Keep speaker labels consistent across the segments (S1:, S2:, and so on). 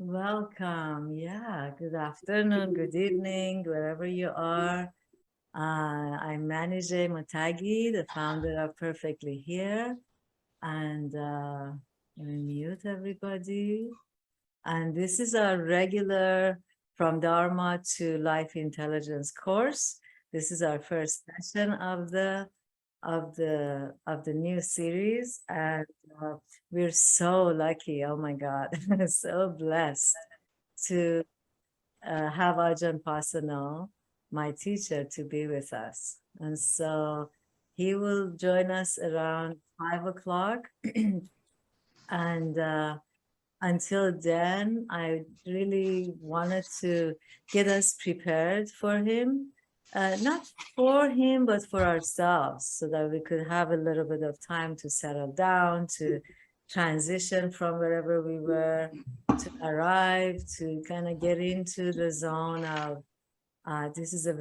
S1: Welcome. Yeah, good afternoon, good evening, wherever you are. I'm Manijeh Motaghy, the founder of Perfectly Here. And let me mute everybody. And this is our regular From Dharma to Life Intelligence course. This is our first session of the new series, and uh, we're so lucky. Oh my God, so blessed to have Ajahn Pasanno, my teacher, to be with us. And so he will join us around 5 o'clock. And until then, I really wanted to get us prepared for him, not for him, but for ourselves, so that we could have a little bit of time to settle down, to transition from wherever we were, to arrive, to kind of get into the zone of this is um,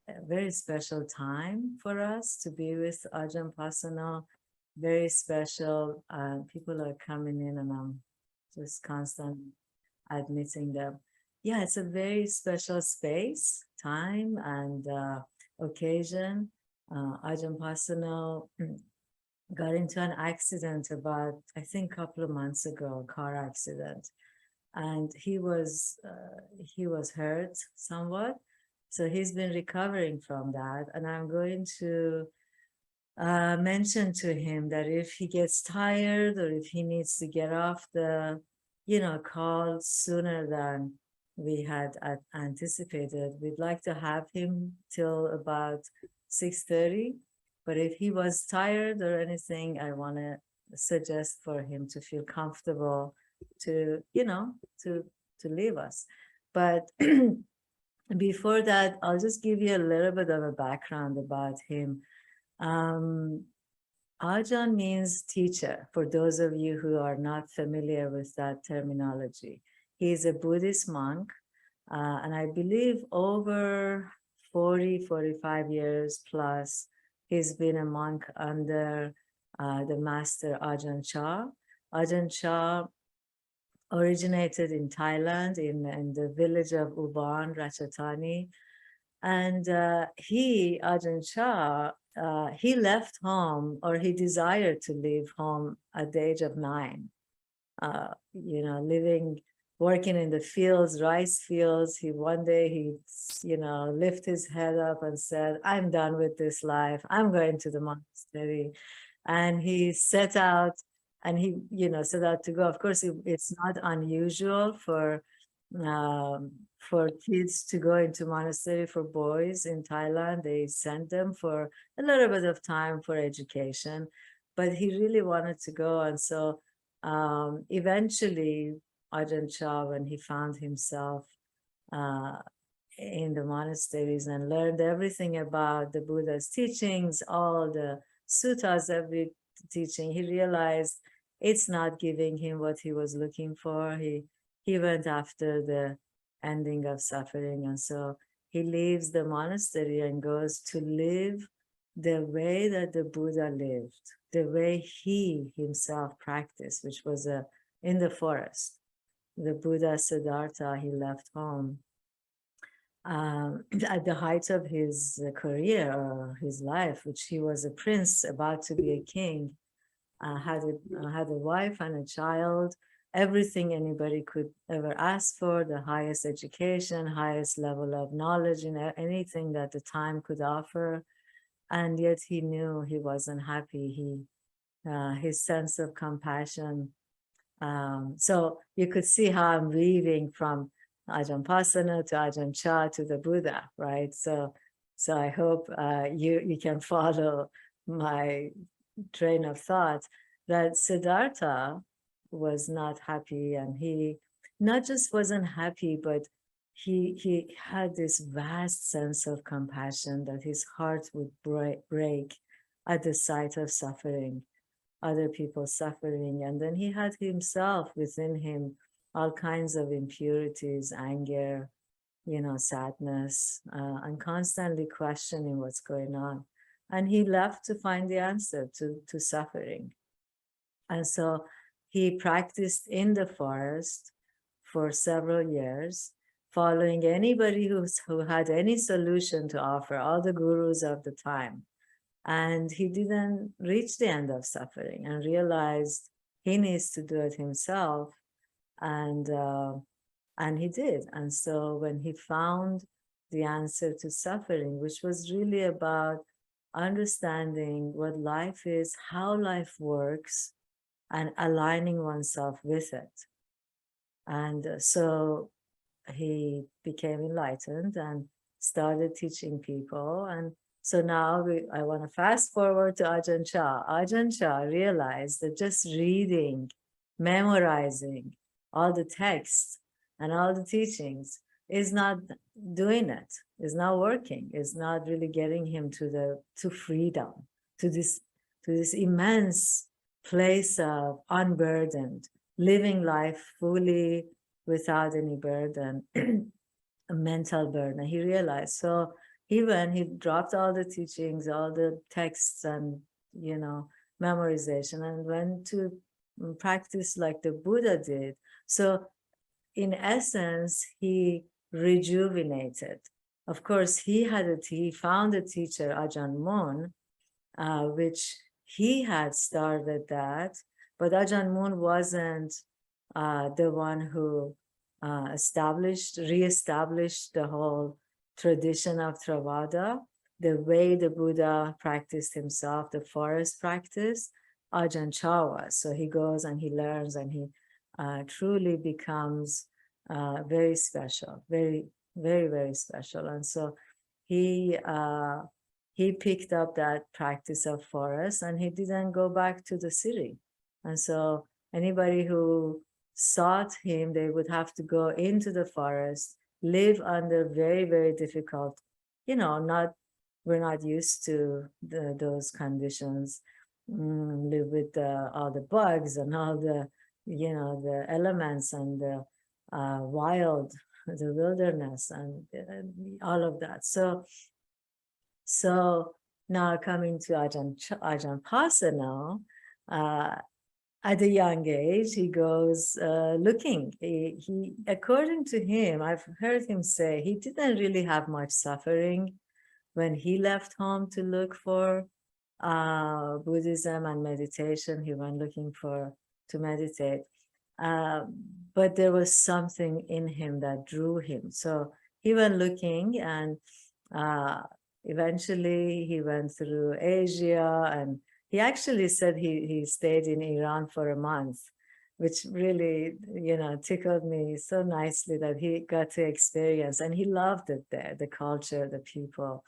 S1: a very special time for us to be with Ajahn Pasanno. Very special. People are coming in, and I'm just constantly admitting them. Yeah, it's a very special space, time, and occasion. Ajahn Pasanno got into an accident about, I think, a couple of months ago, a car accident, and he was hurt somewhat. So he's been recovering from that, and I'm going to mention to him that if he gets tired or if he needs to get off the, call sooner than we had anticipated, we'd like to have him till about 6:30. But if he was tired or anything, I want to suggest for him to feel comfortable to, to leave us. But before that, I'll just give you a little bit of a background about him. Ajahn means teacher, for those of you who are not familiar with that terminology. He is a Buddhist monk, and I believe over 45 years plus, he's been a monk under the master Ajahn Chah. Ajahn Chah originated in Thailand, in the village of Ubon, Ratchathani. And Ajahn Chah, he left home, or he desired to leave home at the age of 9. Working in the fields, rice fields. One day he lift his head up and said, "I'm done with this life. I'm going to the monastery." And he set out, and he, set out to go. Of course, it's not unusual for kids to go into monastery for boys in Thailand. They send them for a little bit of time for education, but he really wanted to go. And so eventually Ajahn Chah, when he found himself in the monasteries and learned everything about the Buddha's teachings, all the suttas, every teaching, he realized it's not giving him what he was looking for. He went after the ending of suffering, and so he leaves the monastery and goes to live the way that the Buddha lived, the way he himself practiced, which was in the forest. The Buddha Siddhartha, he left home at the height of his career or his life, which he was a prince about to be a king, had a wife and a child, everything anybody could ever ask for, the highest education, highest level of knowledge, anything that the time could offer. And yet he knew he wasn't happy. His sense of compassion. So you could see how I'm weaving from Ajahn Pasanno to Ajahn Chah to the Buddha, right? So I hope you can follow my train of thought, that Siddhartha was not happy, and he not just wasn't happy, but he had this vast sense of compassion that his heart would break at the sight of suffering, other people suffering. And then he had himself within him all kinds of impurities, anger, sadness, and constantly questioning what's going on. And he left to find the answer to suffering. And so he practiced in the forest for several years, following anybody who had any solution to offer, all the gurus of the time. And he didn't reach the end of suffering and realized he needs to do it himself. And he did. And so when he found the answer to suffering, which was really about understanding what life is, how life works, and aligning oneself with it. And so he became enlightened and started teaching people. And so now I want to fast forward to Ajahn Chah. Ajahn Chah realized that just reading, memorizing all the texts and all the teachings is not doing it, is not working, is not really getting him to freedom, to this immense place of unburdened, living life fully without any burden, a mental burden. He realized. So he dropped all the teachings, all the texts and, memorization, and went to practice like the Buddha did. So in essence, he rejuvenated. Of course, he found a teacher, Ajahn Mun, which he had started that, but Ajahn Mun wasn't the one who reestablished the whole tradition of Theravada, the way the Buddha practiced himself, the forest practice. Ajahn Chah was. So he goes and he learns and he truly becomes very special, very, very, very special. And so he picked up that practice of forest and he didn't go back to the city. And so anybody who sought him, they would have to go into the forest, live under very, very difficult, we're not used to those conditions, live with all the bugs and all the, the elements and the wild, the wilderness and all of that. So now coming to Ajahn Pasanno, at a young age, he goes looking. He, according to him, I've heard him say, he didn't really have much suffering when he left home to look for Buddhism and meditation. He went looking to meditate. But there was something in him that drew him. So he went looking, and eventually he went through Asia, and he actually said he stayed in Iran for a month, which really, tickled me so nicely that he got to experience, and he loved it there, the culture, the people.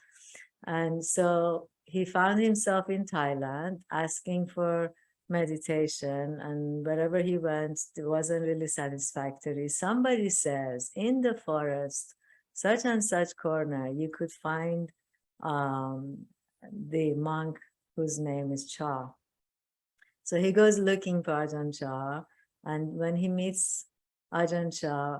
S1: And so he found himself in Thailand asking for meditation, and wherever he went, it wasn't really satisfactory. Somebody says, in the forest, such and such corner, you could find the monk whose name is Cha. So he goes looking for Ajahn Chah, and when he meets Ajahn Chah,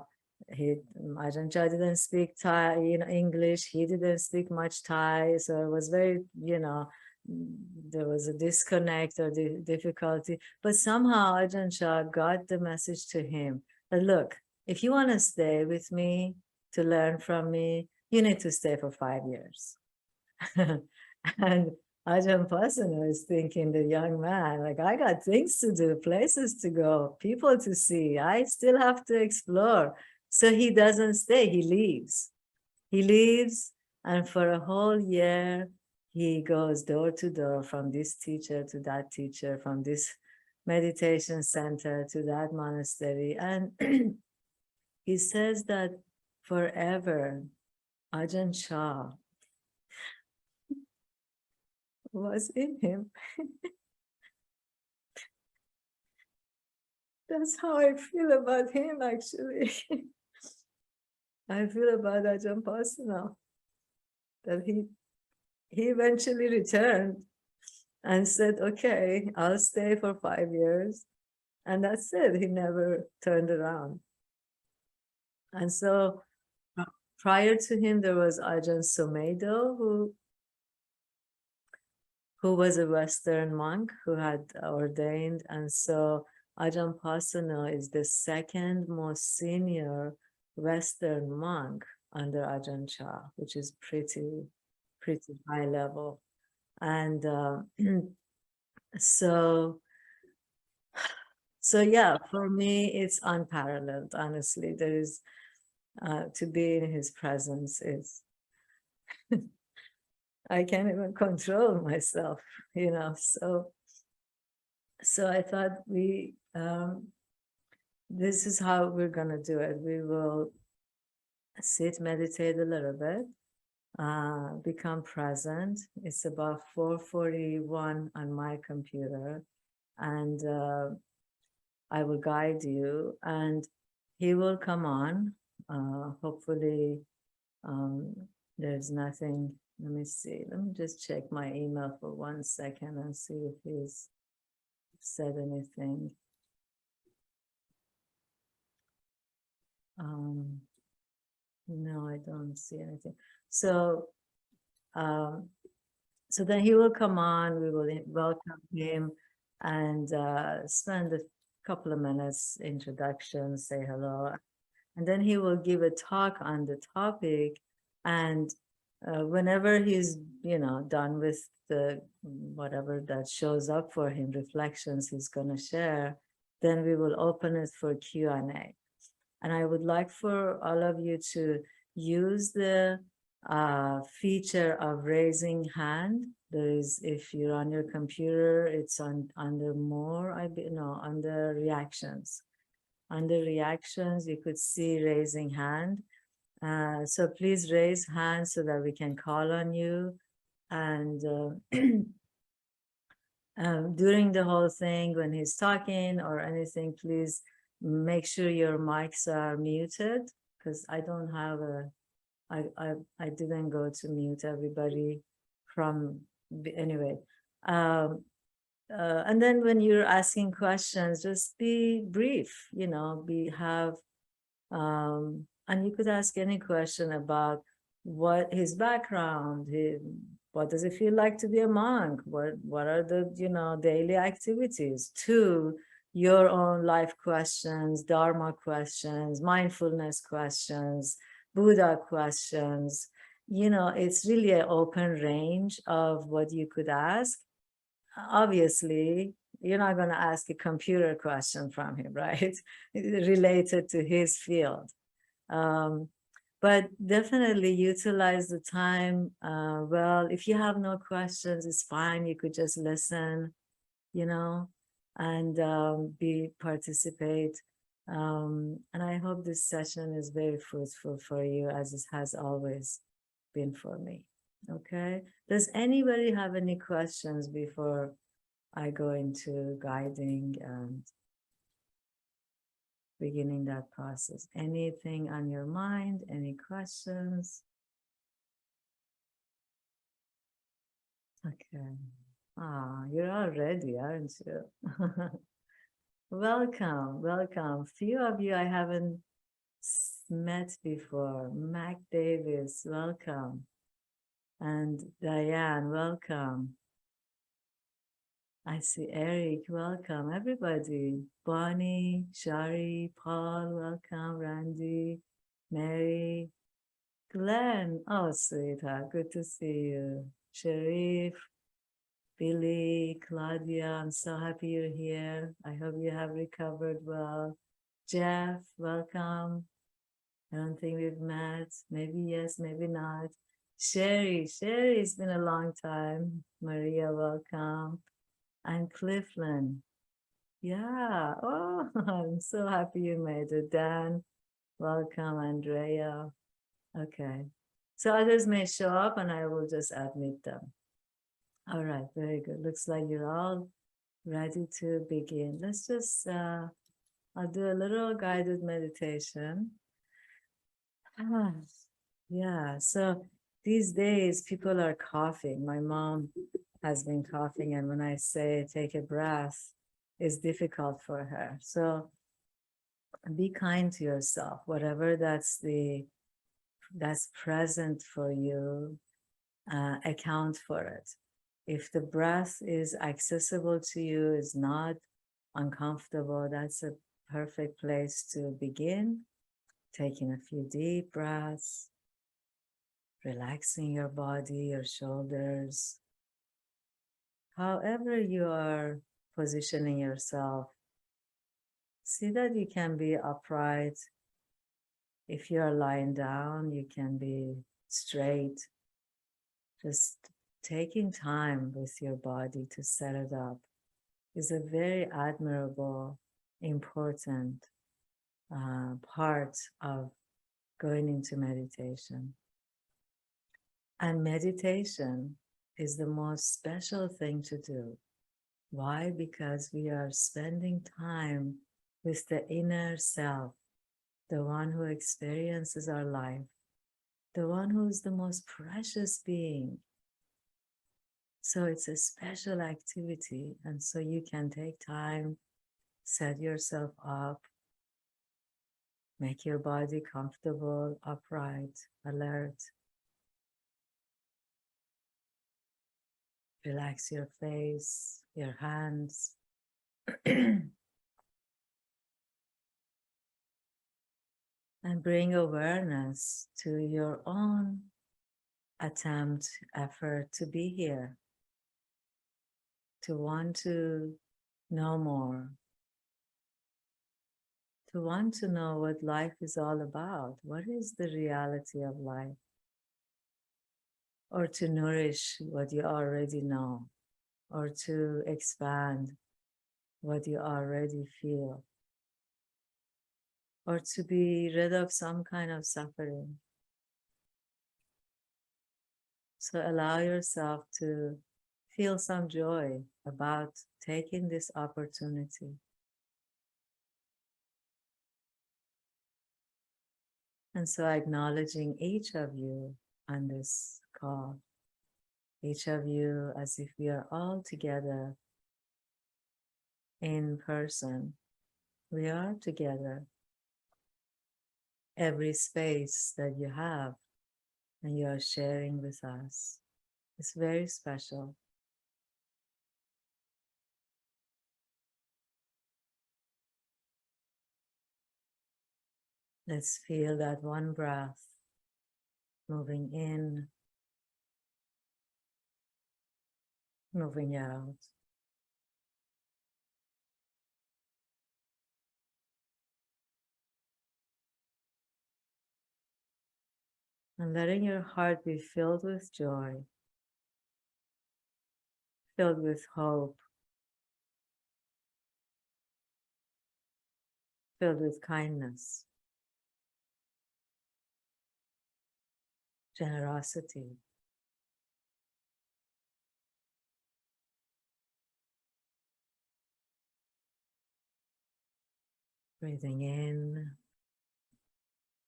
S1: Ajahn Chah didn't speak Thai, English. He didn't speak much Thai, so it was very, there was a disconnect or difficulty. But somehow Ajahn Chah got the message to him that, look, if you want to stay with me to learn from me, you need to stay for 5 years. And Ajahn Pasanno is thinking, the young man, like, I got things to do, places to go, people to see. I still have to explore. So he doesn't stay, he leaves. He leaves, and for a whole year, he goes door to door from this teacher to that teacher, from this meditation center to that monastery. And he says that forever, Ajahn Chah was in him. That's how I feel about him, actually. I feel about Ajahn Pasanno, that he eventually returned and said, okay, I'll stay for 5 years. And that's it. He never turned around. And so prior to him, there was Ajahn Sumedho, who was a Western monk who had ordained. And so Ajahn Pasanno is the second most senior Western monk under Ajahn Chah, which is pretty high level. And so yeah, for me, it's unparalleled, honestly. There is, to be in his presence is, I can't even control myself, So I thought this is how we're gonna do it. We will sit, meditate a little bit, become present. It's about 4:41 on my computer, and I will guide you, and he will come on. Hopefully, there's nothing. Let me see. Let me just check my email for 1 second and see if he's said anything. No, I don't see anything. So, so then he will come on. We will welcome him and spend a couple of minutes introduction, say hello, and then he will give a talk on the topic. And whenever he's done with the whatever that shows up for him, reflections he's going to share, then we will open it for Q&A. And I would like for all of you to use the feature of raising hand. There is, if you're on your computer, it's under more, under reactions. Under reactions, you could see raising hand. So please raise hand so that we can call on you. And during the whole thing, when he's talking or anything, please make sure your mics are muted, because I don't have I didn't go to mute everybody from, anyway. And then when you're asking questions, just be brief, and you could ask any question about what his background, what does it feel like to be a monk? What are the, daily activities? To your own life questions, Dharma questions, mindfulness questions, Buddha questions. It's really an open range of what you could ask. Obviously, you're not going to ask a computer question from him, right? Related to his field. But definitely utilize the time well. If you have no questions, it's fine. You could just listen, and participate. And I hope this session is very fruitful for you, as it has always been for me. Okay. Does anybody have any questions before I go into guiding and beginning that process? Anything on your mind? Any questions? Okay. You're all ready, aren't you? Welcome. Few of you I haven't met before. Mac Davis, welcome. And Diane, welcome. I see Eric, welcome. Everybody. Bonnie, Shari, Paul, welcome. Randy, Mary, Glenn. Oh, sweetheart, good to see you. Sharif, Billy, Claudia, I'm so happy you're here. I hope you have recovered well. Jeff, welcome. I don't think we've met. Maybe yes, maybe not. Sherry, it's been a long time. Maria, welcome. And Clifton. Yeah, oh, I'm so happy you made it. Dan, welcome. Andrea. Okay. So others may show up and I will just admit them. All right, very good. Looks like you're all ready to begin. Let's just, I'll do a little guided meditation. Yeah, so these days people are coughing. My mom has been coughing, and when I say take a breath, it's difficult for her. So be kind to yourself, whatever that's present for you, account for it. If the breath is accessible to you, is not uncomfortable, that's a perfect place to begin. Taking a few deep breaths, relaxing your body, your shoulders. However you are positioning yourself, see that you can be upright. If you are lying down, you can be straight. Just taking time with your body to set it up is a very admirable, important part of going into meditation. And meditation is the most special thing to do. Why? Because we are spending time with the inner self, the one who experiences our life, the one who is the most precious being. So it's a special activity. And so you can take time, set yourself up, make your body comfortable, upright, alert. Relax your face, your hands. And bring awareness to your own effort to be here, to want to know more, to want to know what life is all about. What is the reality of life? Or to nourish what you already know, or to expand what you already feel, or to be rid of some kind of suffering. So allow yourself to feel some joy about taking this opportunity. And so acknowledging each of you on this call, each of you as if we are all together in person. We are together. Every space that you have and you are sharing with us is very special. Let's feel that one breath moving in, moving out. And letting your heart be filled with joy, filled with hope, filled with kindness, generosity. Breathing in,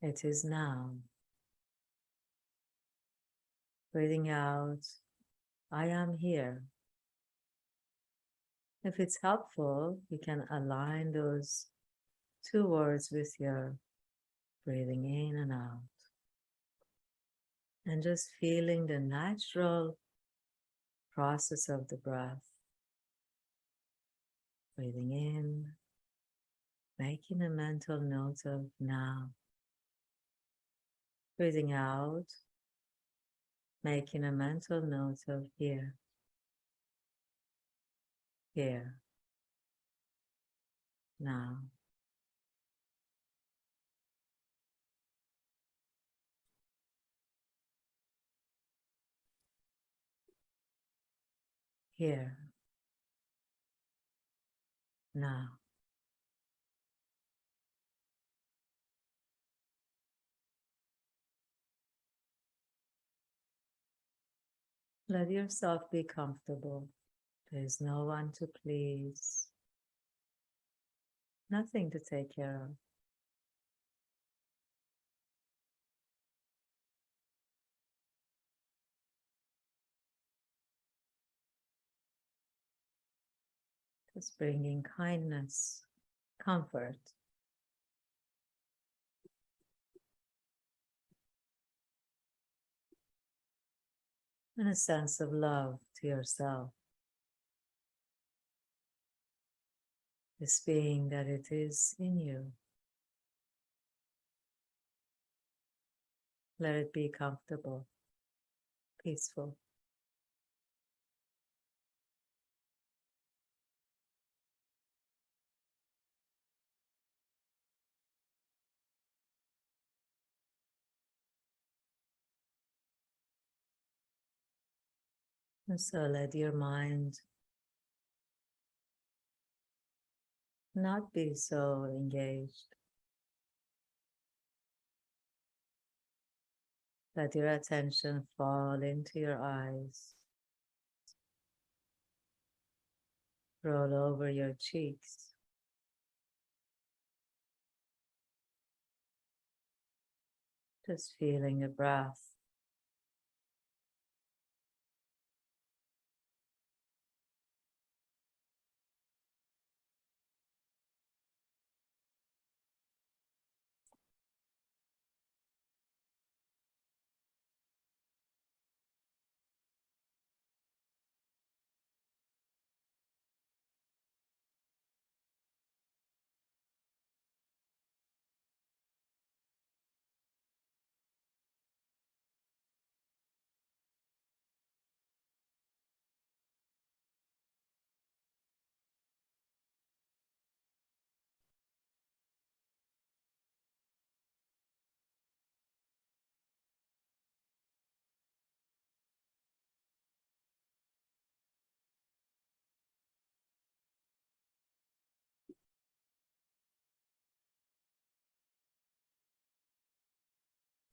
S1: it is now. Breathing out, I am here. If it's helpful, you can align those two words with your breathing in and out. And just feeling the natural process of the breath. Breathing in, making a mental note of now. Breathing out, making a mental note of here, here, now. Here, now. Let yourself be comfortable. There is no one to please, nothing to take care of. Just bringing kindness, comfort, and a sense of love to yourself. this being that it is in you. Let it be comfortable, peaceful. And so let your mind not be so engaged. Let your attention fall into your eyes, roll over your cheeks, just feeling the breath.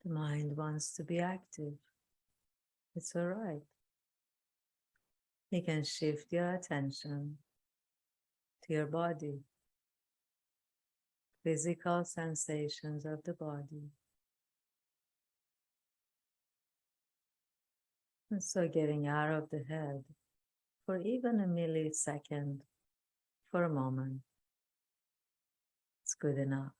S1: The mind wants to be active. It's all right. You can shift your attention to your body, physical sensations of the body. And so getting out of the head for even a millisecond, for a moment, it's good enough.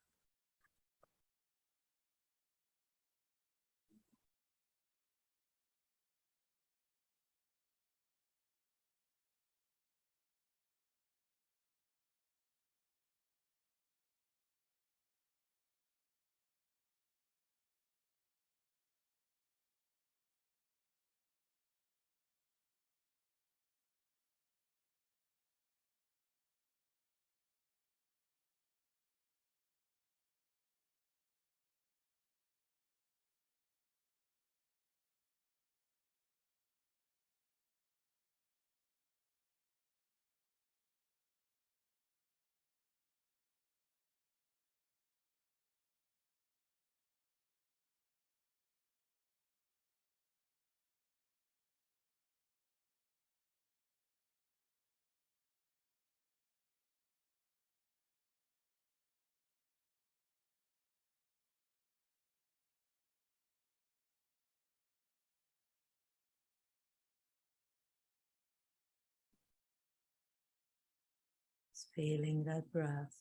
S1: Just feeling that breath.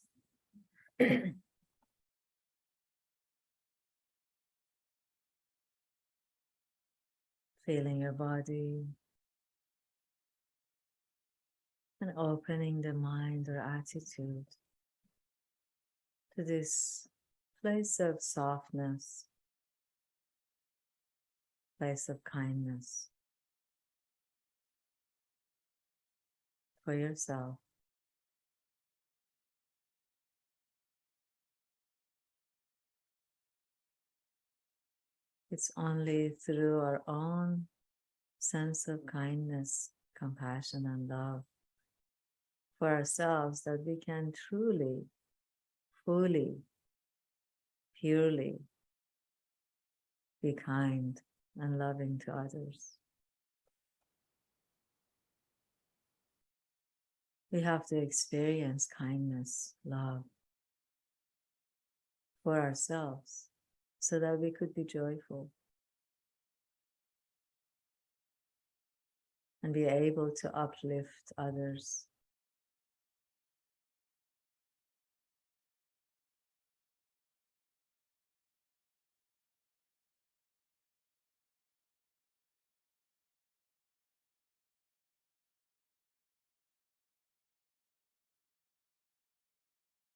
S1: Feeling your body and opening the mind or attitude to this place of softness, place of kindness for yourself. It's only through our own sense of kindness, compassion, and love for ourselves that we can truly, fully, purely be kind and loving to others. We have to experience kindness, love for ourselves so that we could be joyful and be able to uplift others.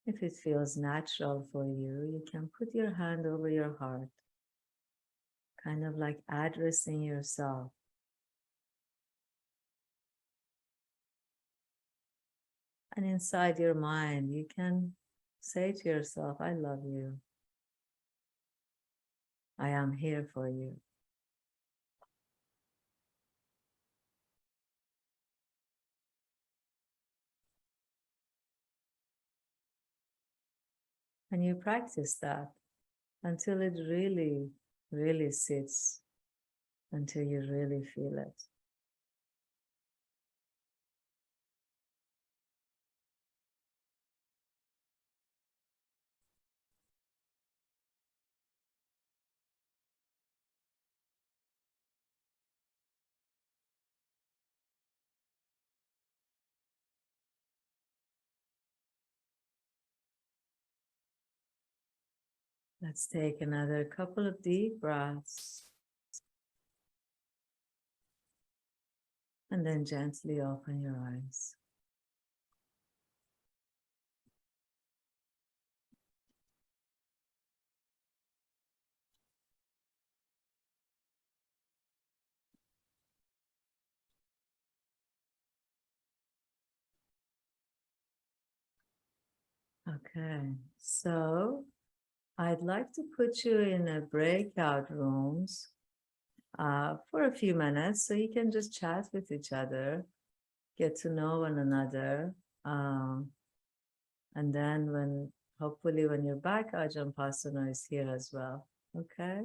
S1: If it feels natural for you, you can put your hand over your heart, kind of like addressing yourself. And inside your mind, you can say to yourself, I love you. I am here for you. And you practice that until it really, really sits, until you really feel it. Let's take another couple of deep breaths and then gently open your eyes. Okay, so I'd like to put you in a breakout rooms for a few minutes so you can just chat with each other, get to know one another. And then hopefully when you're back, Ajahn Pasanno is here as well. Okay,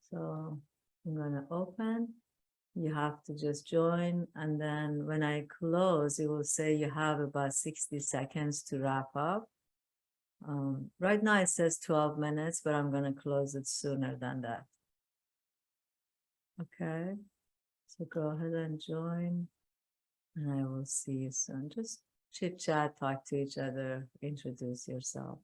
S1: so I'm gonna open. You have to just join, and then when I close, it will say you have about 60 seconds to wrap up. Right now it says 12 minutes, but I'm gonna close it sooner than that. Okay, so go ahead and join, and I will see you soon. Just chit chat, talk to each other, introduce yourself.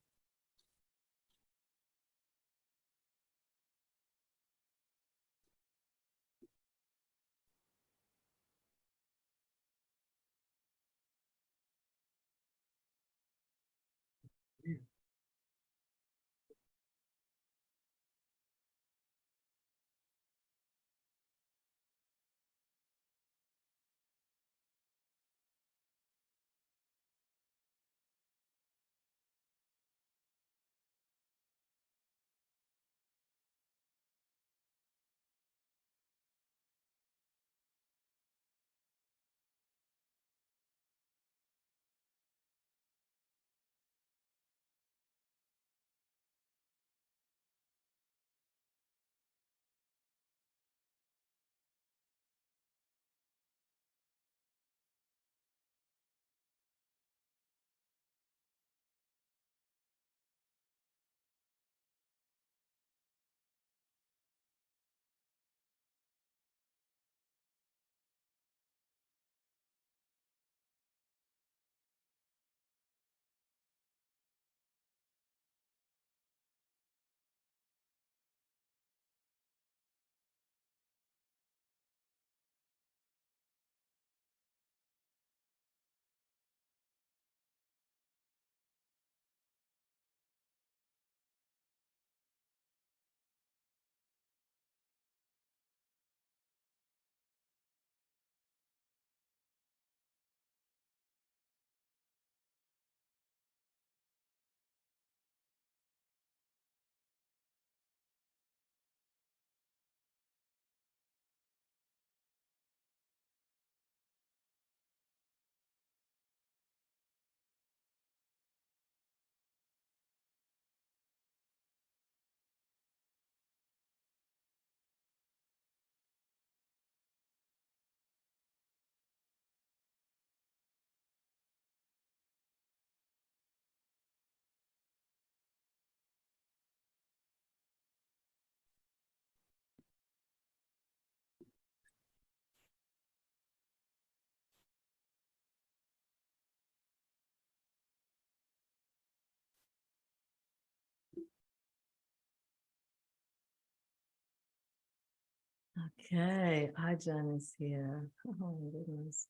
S1: Okay, Ajahn is here. Oh my goodness.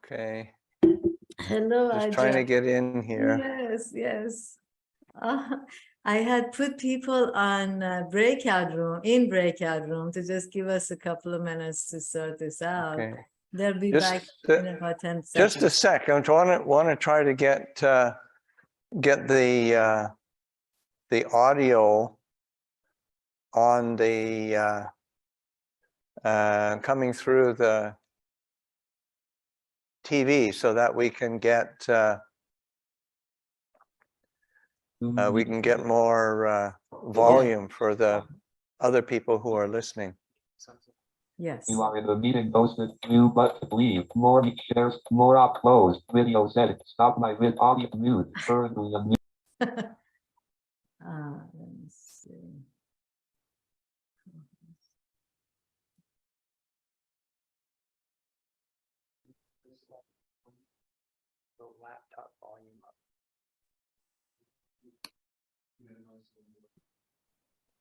S2: Okay.
S1: Hello,
S2: Just
S1: Ajahn.
S2: trying to get in here.
S1: Yes, yes. I had put people on breakout room to just give us a couple of minutes to sort this out.
S2: Okay.
S1: They'll be back in about 10 seconds.
S2: Just a sec. I want to try to get the audio on the coming through the TV so that we can get more volume for the other people who are listening.
S1: Yes.
S3: You are in the meeting hosted. New button. Leave. More shares. More up. Close. Video settings. Stop my vid. Audio mute. Currently unmute.
S1: Let me see.
S2: The laptop volume up.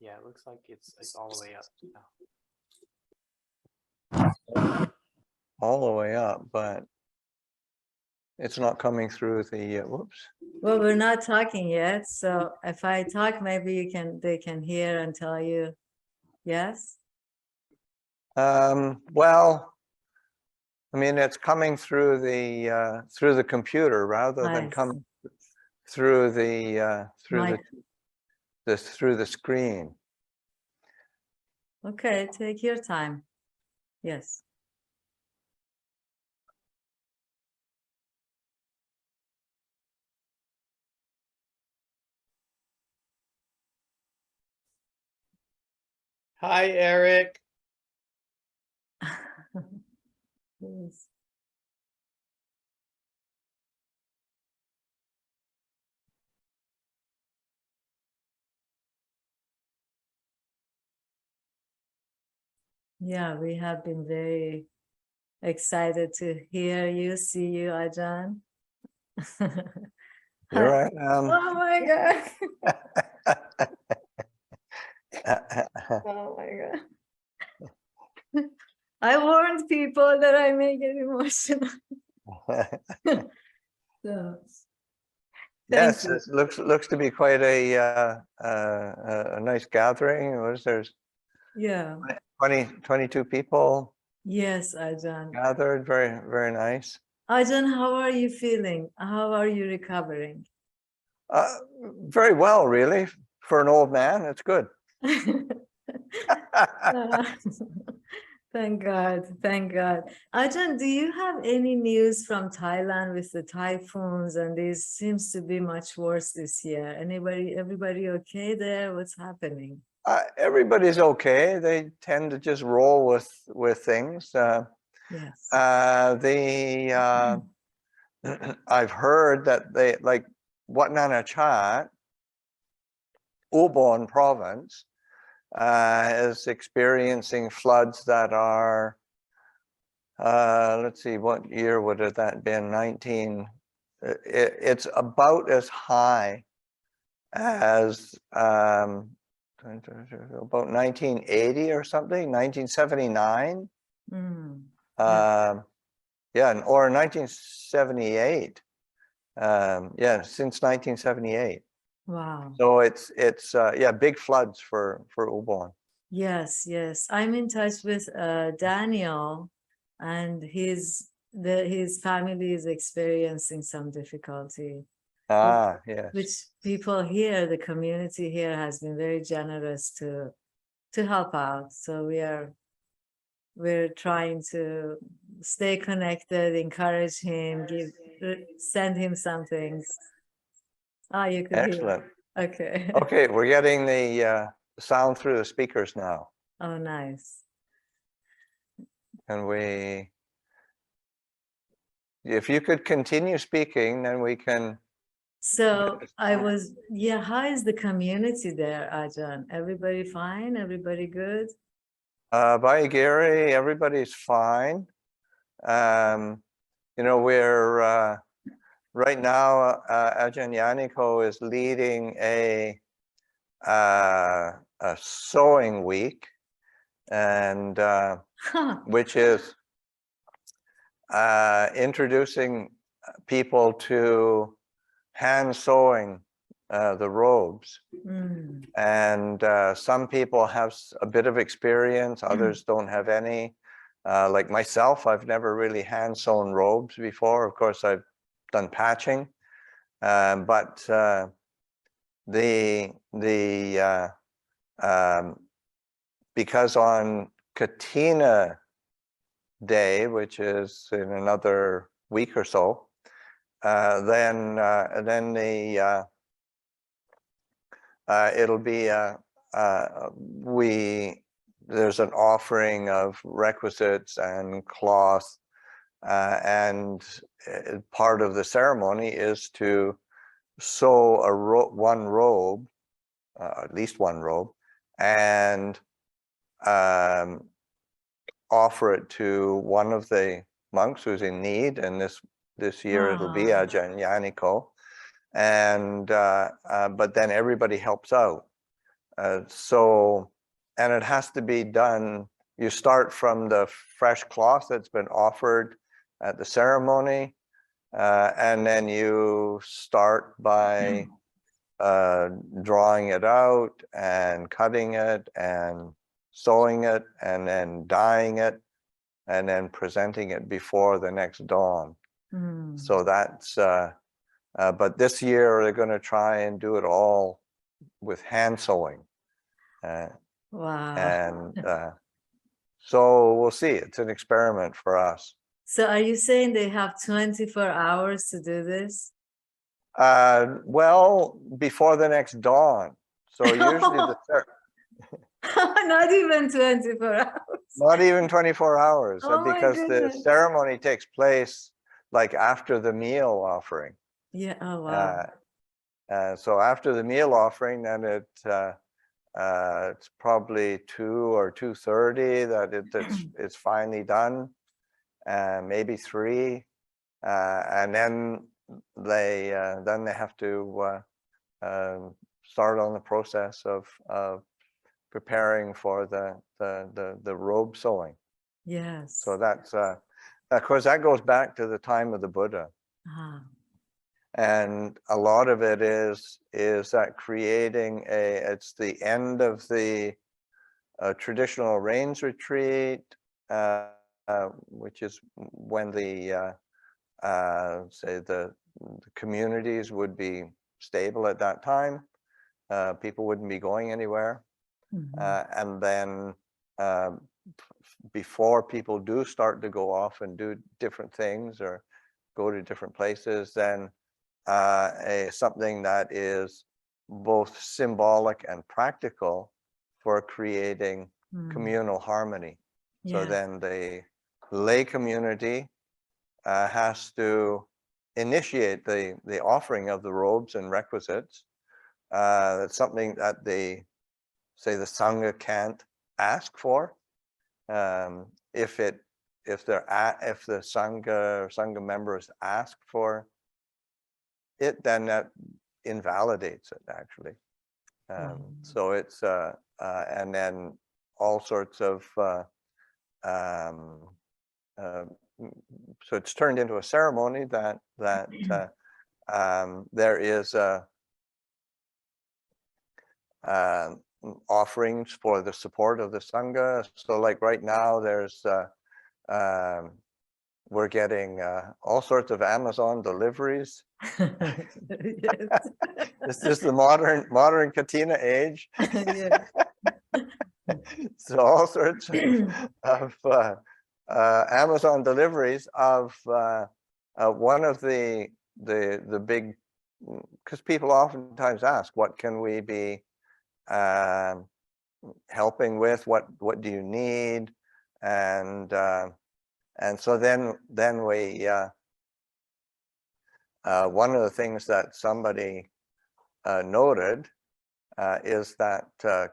S2: Yeah, it looks like it's all the way up now. All the way up, but it's not coming through the whoops.
S1: Well, we're not talking yet, so if I talk, maybe they can hear and tell you yes.
S2: Well, I mean, it's coming through the computer rather than coming through the through the screen.
S1: Okay, take your time. Yes.
S2: Hi, Eric.
S1: Yes. Yeah, we have been very excited to hear you, see you, Ajahn.
S2: Here I
S1: Oh
S2: am.
S1: my God. Oh my God. I warned people that I may get emotional. So,
S2: Yes, it looks to be quite a nice gathering. There's
S1: yeah.
S2: 22 people
S1: Yes, Ajahn.
S2: gathered. Very, very nice.
S1: Ajahn, how are you feeling? How are you recovering?
S2: Very well, really. For an old man, it's good.
S1: Thank God, thank God. Ajahn, do you have any news from Thailand with the typhoons? And this seems to be much worse this year. Everybody okay there? What's happening?
S2: Everybody's okay. They tend to just roll with things.
S1: Yes.
S2: I've heard that they like Wat Nanachat, Ubon province, is experiencing floods that are, let's see, what year would have that been? It's about as high as about 1980 or something, 1979. Yeah, or 1978. Yeah, since 1978.
S1: Wow.
S2: So it's yeah, big floods for Ubon.
S1: Yes, yes. I'm in touch with Daniel, and his family is experiencing some difficulty.
S2: Yes.
S1: Which people here, the community here has been very generous to help out. So we're trying to stay connected, encourage him, send him some things. Oh, you could
S2: Excellent.
S1: hear. Okay.
S2: Okay, we're getting the sound through the speakers now.
S1: Oh, nice.
S2: And if you could continue speaking, then we can.
S1: So yeah, how is the community there, Ajahn? Everybody fine? Everybody good?
S2: By Gary, everybody's fine. You know, we're right now, Ajahn Yaniko is leading a sewing week, and which is introducing people to hand sewing the robes.
S1: Mm.
S2: And some people have a bit of experience, others don't have any. Like myself, I've never really hand sewn robes before. Of course, I've done patching, but because on Katina Day, which is in another week or so, then it'll be there's an offering of requisites and cloth, and part of the ceremony is to sew one robe, at least one robe, and offer it to one of the monks who's in need. And this year it'll be Ajahn Yaniko. And but then everybody helps out. And it has to be done. You start from the fresh cloth that's been offered at the ceremony, and then you start by drawing it out and cutting it and sewing it and then dyeing it and then presenting it before the next dawn. So that's but this year they're going to try and do it all with hand sewing.
S1: Wow.
S2: And so we'll see. It's an experiment for us.
S1: So are you saying they have 24 hours to do this?
S2: Well, before the next dawn. So usually
S1: Not even 24 hours.
S2: not even 24 hours,
S1: Oh my
S2: because the
S1: goodness.
S2: ceremony takes place like after the meal offering.
S1: Yeah. Oh, wow.
S2: So after the meal offering, then it's probably 2 or 2:30 that it's finally done, maybe 3, and then they have to start on the process of preparing for the robe sewing.
S1: Yes.
S2: So that's of course that goes back to the time of the Buddha. And a lot of it is that creating it's the end of the traditional rains retreat, which is when the say the communities would be stable at that time. People wouldn't be going anywhere. And then before people do start to go off and do different things or go to different places, then something that is both symbolic and practical for creating communal harmony. So then the lay community has to initiate the offering of the robes and requisites. That's something that the Sangha can't ask for. If the Sangha members ask for it, then that invalidates it actually. So it's and then all sorts of so it's turned into a ceremony that there is offerings for the support of the Sangha. So like right now there's we're getting all sorts of Amazon deliveries. This is the modern Katina age. So all sorts of Amazon deliveries of one of the big, because people oftentimes ask, what can we be helping with? What do you need? And so then we one of the things that somebody noted is that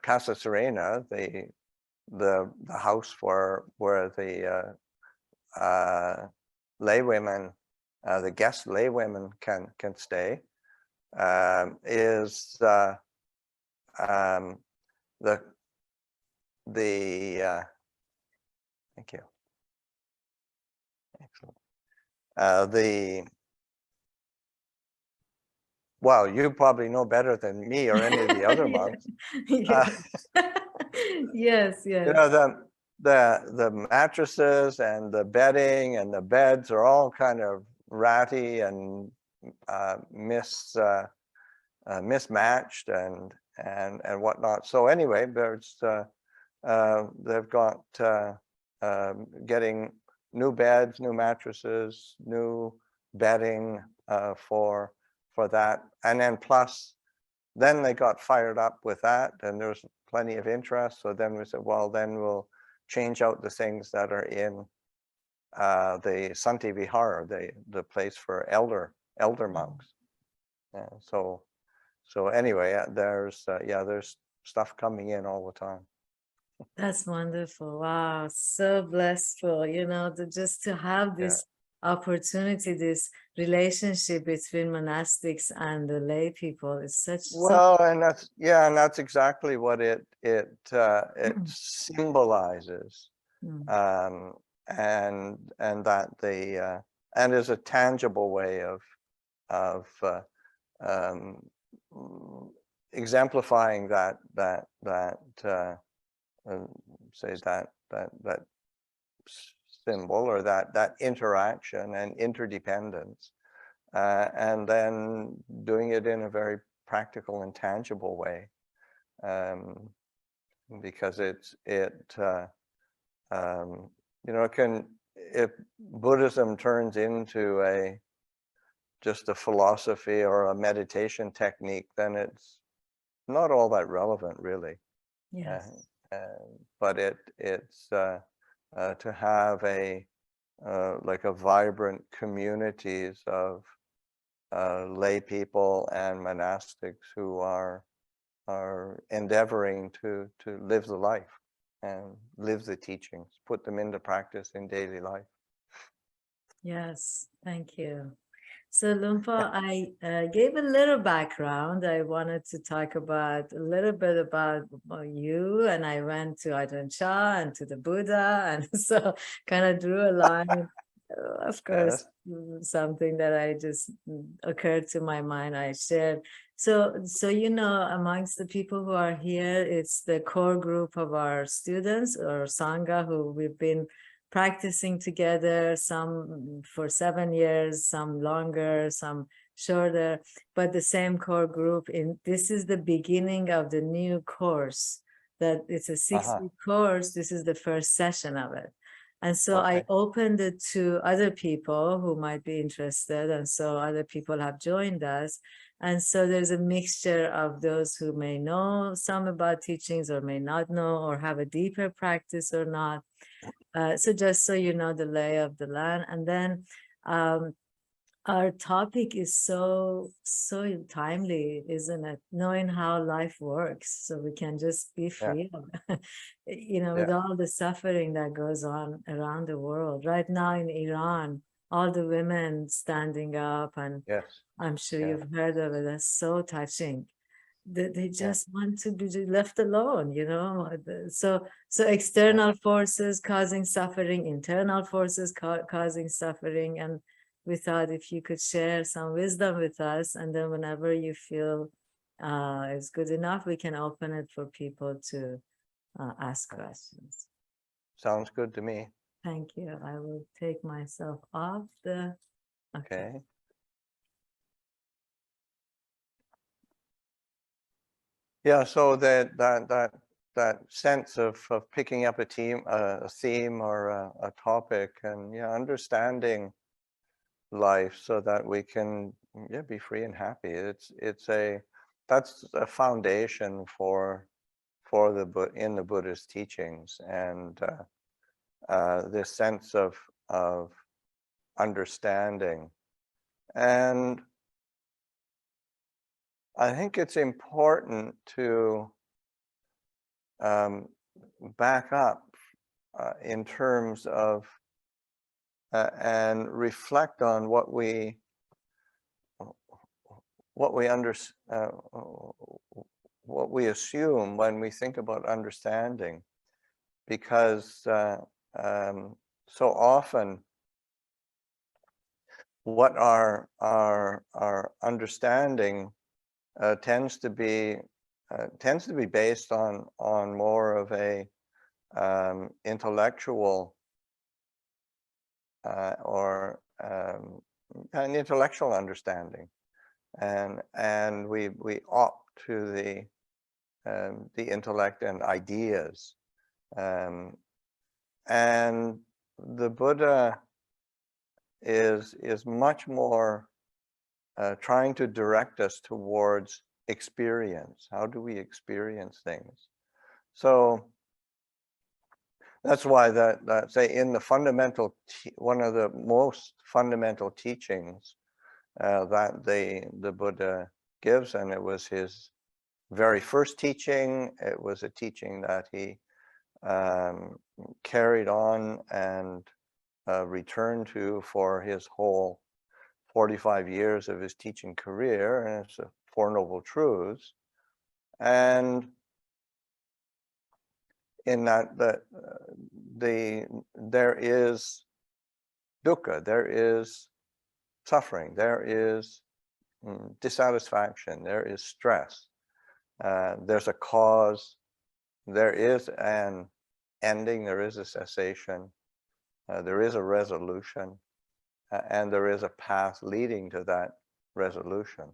S2: Casa Serena, the house where the laywomen, the guest laywomen can stay, is thank you. Excellent. well, you probably know better than me or any of the other monks. Uh,
S1: Yes,
S2: you
S1: yes.
S2: know, the mattresses and the bedding and the beds are all kind of ratty and mismatched and whatnot. So anyway, there's they've got getting new beds, new mattresses, new bedding for that, and then plus, then they got fired up with that, and there's plenty of interest. So then we said, well, then we'll change out the things that are in the Santi Vihar, the place for elder monks. Yeah, so anyway, there's stuff coming in all the time.
S1: That's wonderful. Wow, so blissful, just to have this opportunity, this relationship between monastics and the lay people is such
S2: Well, and that's exactly what it symbolizes, and that and is a tangible way of exemplifying that say that symbol, or that interaction and interdependence, and then doing it in a very practical and tangible way, because if Buddhism turns into just a philosophy or a meditation technique, then it's not all that relevant, really.
S1: Yes.
S2: But it's to have like a vibrant communities of lay people and monastics who are endeavoring to live the life and live the teachings, put them into practice in daily life.
S1: Yes, thank you. So Lumpa, I gave a little background. I wanted to talk about a little bit about you, and I went to Ajahn Chah and to the Buddha, and so kind of drew a line. Of course, something that I just occurred to my mind, I shared. So amongst the people who are here, it's the core group of our students or Sangha who we've been practicing together, some for 7 years, some longer, some shorter, but the same core group. This is the beginning of the new course, that it's a 6-week course. This is the first session of it. And so I opened it to other people who might be interested. And so other people have joined us. And so there's a mixture of those who may know some about teachings or may not know, or have a deeper practice or not. So just so you know the lay of the land. And then our topic is so timely, isn't it? Knowing how life works, so we can just be free with all the suffering that goes on around the world. Right now in Iran, all the women standing up, and I'm sure you've heard of it. That's so touching. They just want to be left alone, so external forces causing suffering, internal forces causing suffering. And we thought if you could share some wisdom with us, and then whenever you feel it's good enough, we can open it for people to ask questions.
S2: Sounds good to me.
S1: Thank you. I will take myself off the
S2: Okay. Yeah, so that sense of picking up a theme or a topic, and understanding life so that we can be free and happy. That's a foundation for in the Buddhist teachings, and this sense of understanding. And I think it's important to back up in terms of and reflect on what we assume when we think about understanding, because so often what our understanding tends to be based on more of a intellectual or an intellectual understanding, and we opt to the intellect and ideas, and the Buddha is much more trying to direct us towards experience. How do we experience things? So that's why that say in the fundamental, one of the most fundamental teachings that the Buddha gives, and it was his very first teaching. It was a teaching that he carried on and returned to for his whole 45 years of his teaching career, and it's the Four Noble Truths. And in that there is dukkha, there is suffering, there is dissatisfaction, there is stress, there's a cause, there is an ending, there is a cessation, there is a resolution, and there is a path leading to that resolution.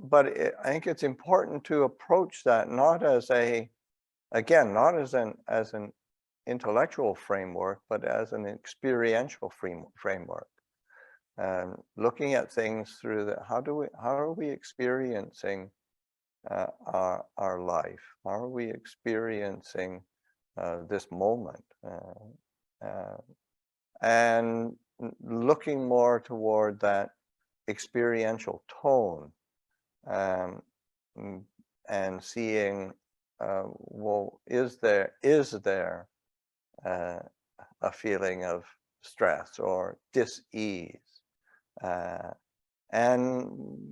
S2: But I think it's important to approach that not as not as an intellectual framework, but as an experiential framework. Looking at things through how are we experiencing our life? How are we experiencing this moment? And looking more toward that experiential tone, and seeing, well, is there a feeling of stress or dis-ease, and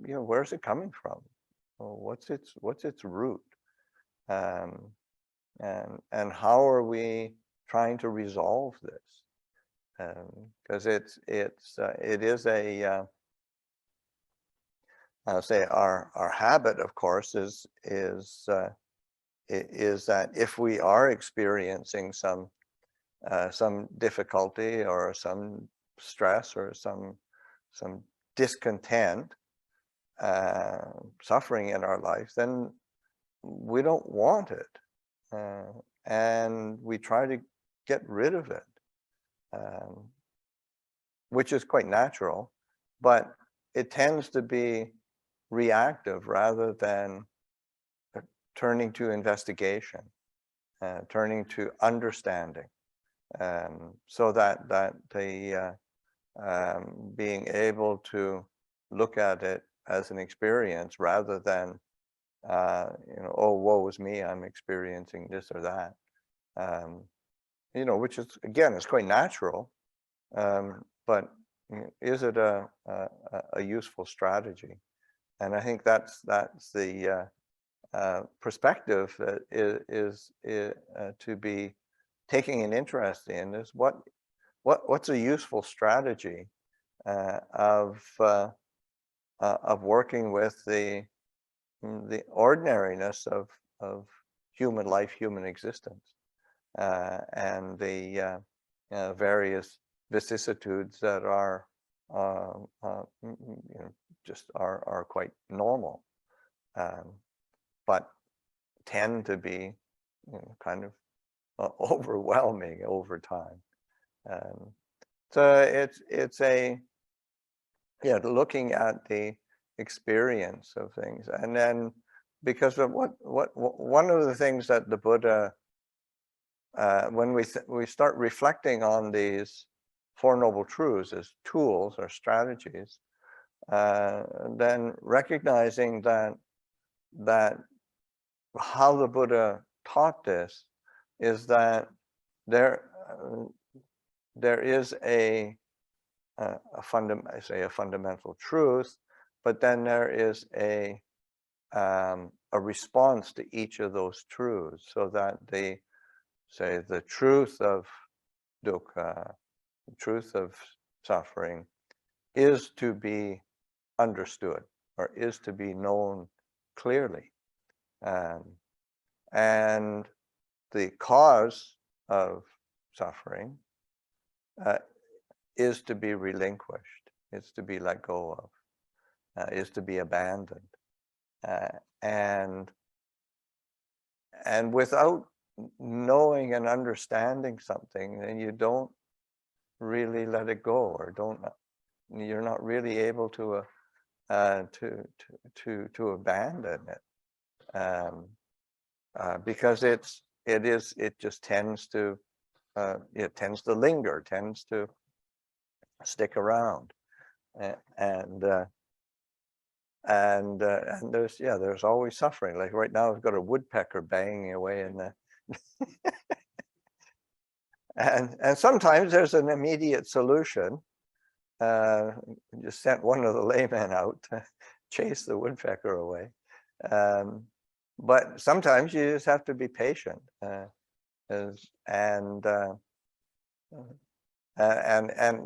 S2: where's it coming from? Well, what's its root, and how are we trying to resolve this? Because it is a I'll say our habit, of course, is that if we are experiencing some difficulty or some stress or some discontent, suffering in our life, then we don't want it, and we try to get rid of it, which is quite natural, but it tends to be reactive rather than turning to investigation, turning to understanding, so that the being able to look at it as an experience rather than oh, woe is me, I'm experiencing this or that, which is, again, it's quite natural, but is it a useful strategy? And I think that's the perspective that is to be taking an interest in, is what's a useful strategy of working with the ordinariness of human life, human existence, and the various vicissitudes that are just are quite normal, but tend to be kind of overwhelming over time. So it's looking at the experience of things, and then because of what one of the things that the Buddha, when we start reflecting on these Four Noble Truths as tools or strategies, then recognizing that how the Buddha taught this is that there is a fundamental truth, but then there is a response to each of those truths, so that the truth of dukkha, the truth of suffering is to be understood, or is to be known clearly. And the cause of suffering is to be relinquished, is to be let go of, is to be abandoned. And without knowing and understanding something, then you don't really let it go, or you're not really able to abandon it, because it just tends to linger, tends to stick around, and there's always suffering. Like right now, I've got a woodpecker banging away in the and sometimes there's an immediate solution. Just sent one of the laymen out to chase the woodpecker away. But sometimes you just have to be patient, and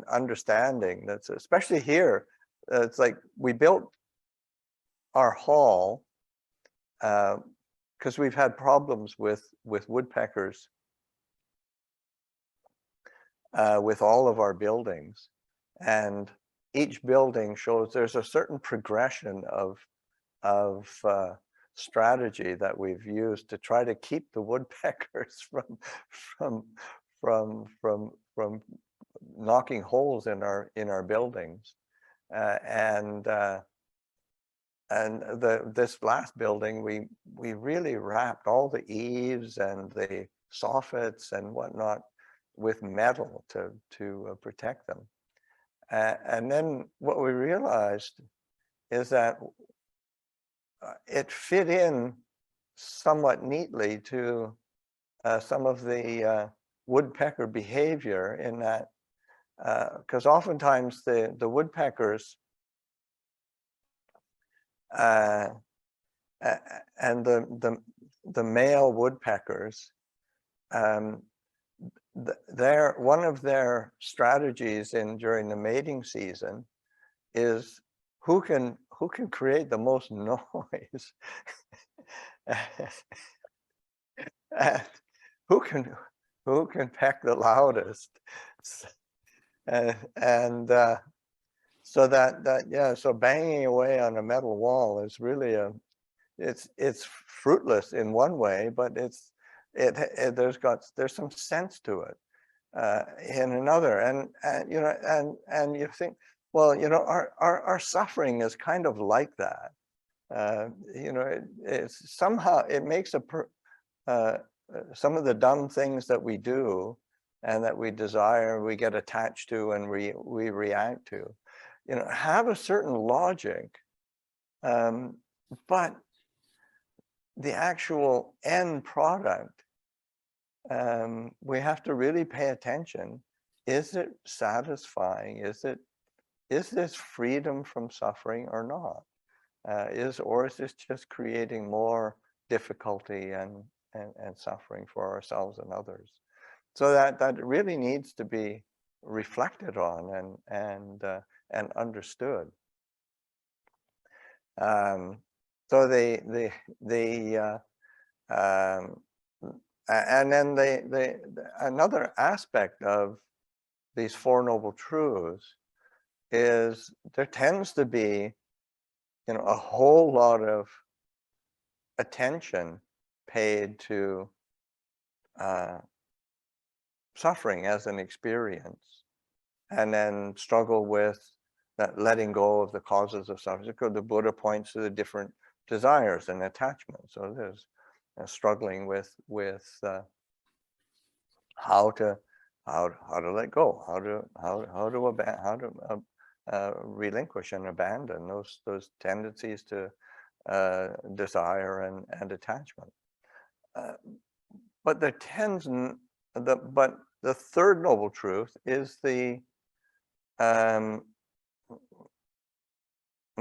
S2: understanding. That's especially here. It's like we built our hall because we've had problems with woodpeckers with all of our buildings, and each building shows there's a certain progression of strategy that we've used to try to keep the woodpeckers from knocking holes in our buildings, and this last building we really wrapped all the eaves and the soffits and whatnot with metal to protect them, and then what we realized is that it fit in somewhat neatly to some of the woodpecker behavior, in that because oftentimes the woodpeckers and the male woodpeckers, one of their strategies during the mating season is who can create the most noise, and who can peck the loudest, and so so banging away on a metal wall is really it's fruitless in one way, but there's some sense to it in another, and you think, well, our suffering is kind of like that. It's somehow it makes some of the dumb things that we do and that we desire, we get attached to, and we react to, have a certain logic, but the actual end product, we have to really pay attention. Is it satisfying? Is this freedom from suffering or not? Or is this just creating more difficulty and suffering for ourselves and others? So that really needs to be reflected on and understood. So and then another aspect of these Four Noble Truths is there tends to be, a whole lot of attention paid to suffering as an experience, and then struggle with that letting go of the causes of suffering. The Buddha points to the different desires and attachments. So there's struggling with how to let go, how to relinquish and abandon those tendencies to desire and attachment. But the third noble truth is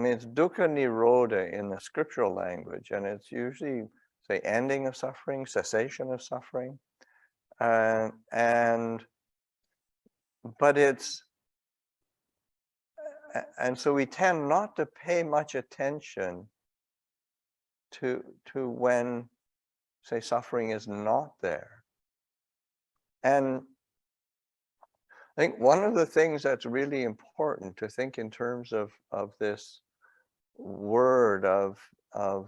S2: it's dukkha nirodha in the scriptural language, and it's usually say ending of suffering, cessation of suffering, and but it's, and so we tend not to pay much attention to when, say, suffering is not there. And I think one of the things that's really important to think in terms of this word of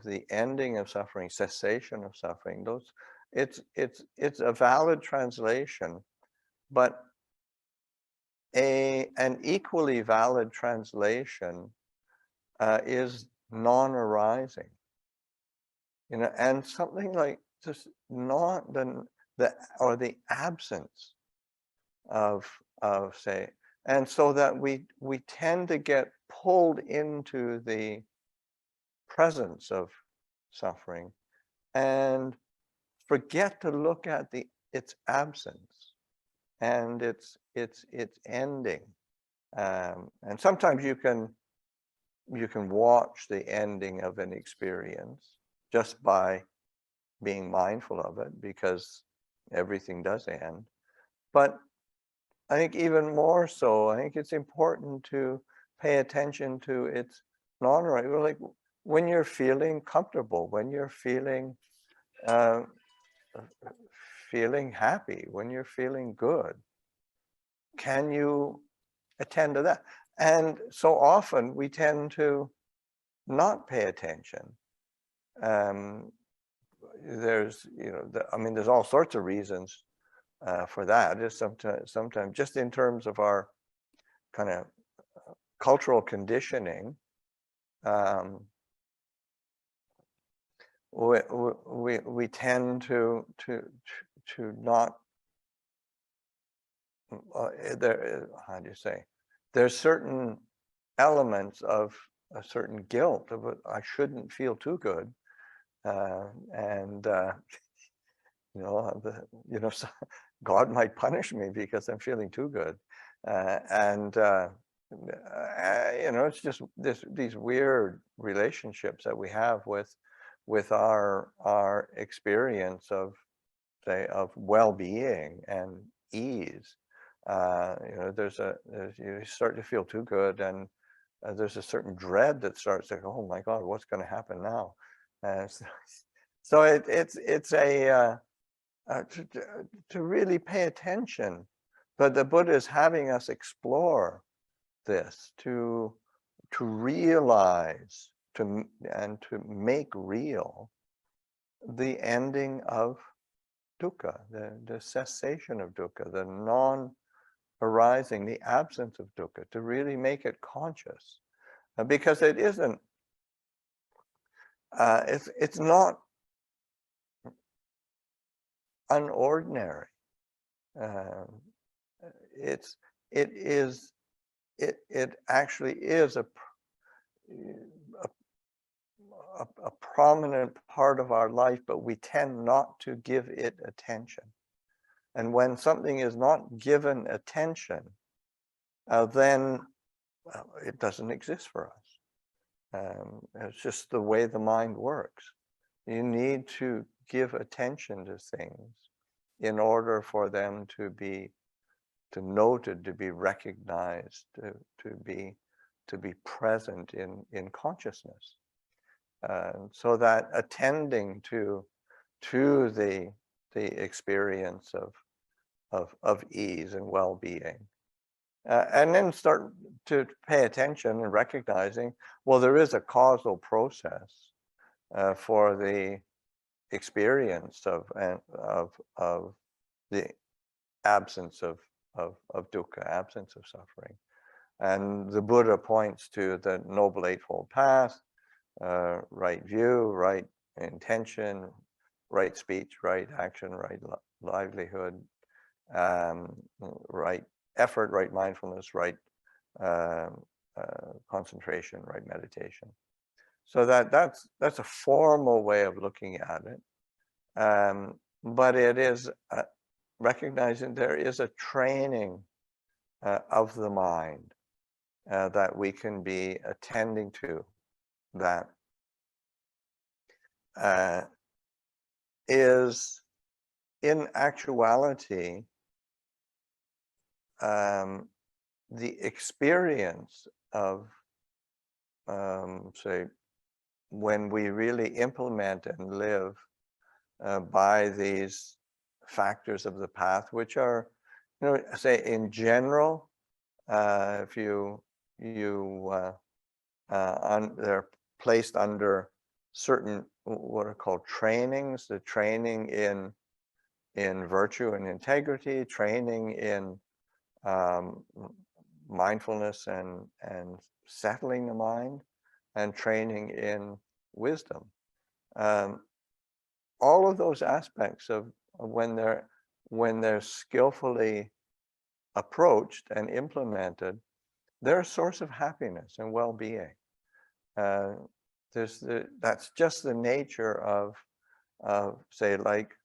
S2: the ending of suffering, cessation of suffering, it's a valid translation, but an equally valid translation is non-arising. You know, and something like just not the absence of say, and so that we tend to get pulled into the presence of suffering and forget to look at its absence and its ending. And sometimes you can watch the ending of an experience just by being mindful of it, because everything does end. But I think even more so, I think it's important to pay attention to its non-right. Like when you're feeling comfortable, when you're feeling happy, when you're feeling good, can you attend to that? And so often we tend to not pay attention. There's, you know, I mean, there's all sorts of reasons for that. Just sometimes just in terms of our kind of cultural conditioning, we tend to not there. How do you say? There's certain elements of a certain guilt of it. I shouldn't feel too good, and you know, so God might punish me because I'm feeling too good, and you know, it's just these weird relationships that we have with our experience of, say, of well-being and ease. You know, you start to feel too good, and there's a certain dread that starts like, oh my God, what's going to happen now? So it's a to really pay attention, but the Buddha is having us explore this to realize and to make real the ending of dukkha, the cessation of dukkha, the non-arising, the absence of dukkha, to really make it conscious, because it isn't. It's not unordinary. It actually is a prominent part of our life, but we tend not to give it attention. And when something is not given attention, then it doesn't exist for us. It's just the way the mind works. You need to give attention to things in order for them to be noted, to be recognized, to be present in consciousness. So that attending to the experience of ease and well-being, and then start to pay attention and recognizing, well, there is a causal process for the experience of the absence of dukkha, absence of suffering. And the Buddha points to the Noble Eightfold Path, right view, right intention, right speech, right action, right livelihood, right effort, right mindfulness, right concentration, right meditation. So that's a formal way of looking at it, but it is recognizing there is a training of the mind that we can be attending to, that is in actuality the experience of, say, when we really implement and live by these factors of the path, which are, say in general, if they're placed under certain what are called trainings, the training in virtue and integrity, training in mindfulness and settling the mind, and training in wisdom. All of those aspects of when they're skillfully approached and implemented, they're a source of happiness and well-being. That's just the nature of say, like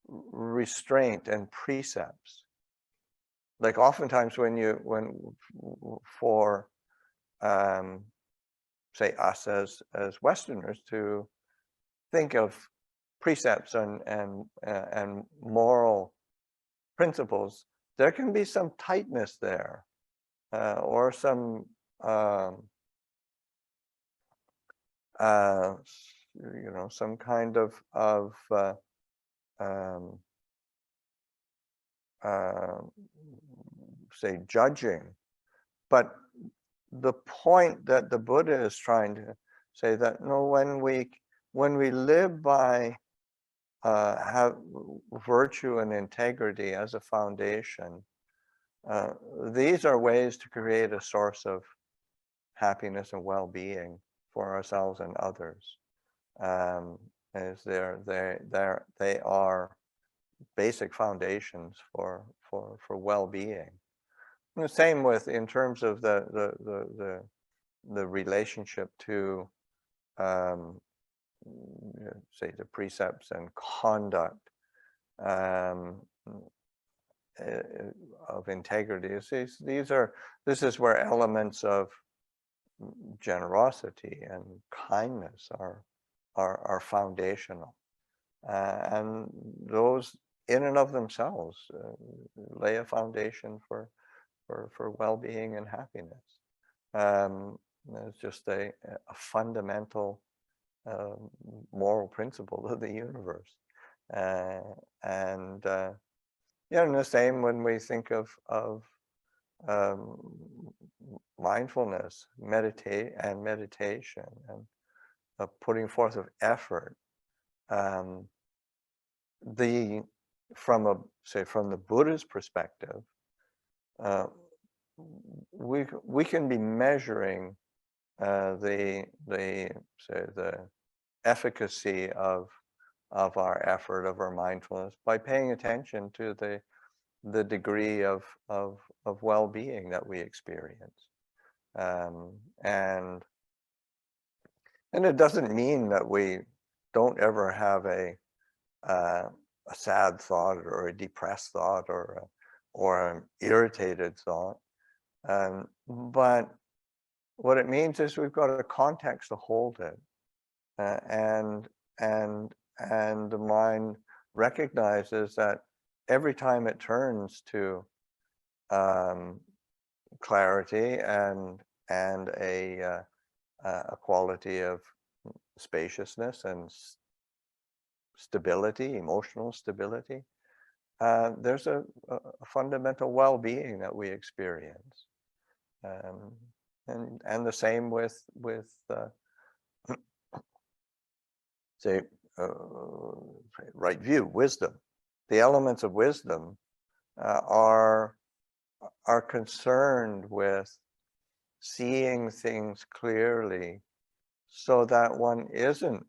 S2: restraint and precepts. Like oftentimes for say us as Westerners to think of precepts and moral principles, there can be some tightness there, or some some kind of say judging. But the point that the Buddha is trying to say, that no, when we live by have virtue and integrity as a foundation, these are ways to create a source of happiness and well-being for ourselves and others. As they are basic foundations for well-being. The same with, in terms of the relationship to say the precepts and conduct of integrity. This is where elements of generosity and kindness are foundational, and those in and of themselves lay a foundation for well-being and happiness. It's just a fundamental moral principle of the universe, and in the same when we think of mindfulness, meditation, and putting forth of effort. From the Buddha's perspective, we can be measuring the efficacy of our effort, of our mindfulness, by paying attention to the degree of well-being that we experience. And it doesn't mean that we don't ever have a sad thought, or a depressed thought, or an irritated thought. But what it means is we've got a context to hold it, and the mind recognizes that every time it turns to clarity and a quality of spaciousness and stability, emotional stability, there's a fundamental well-being that we experience, and the same with say right view, wisdom. The elements of wisdom are concerned with seeing things clearly, so that one isn't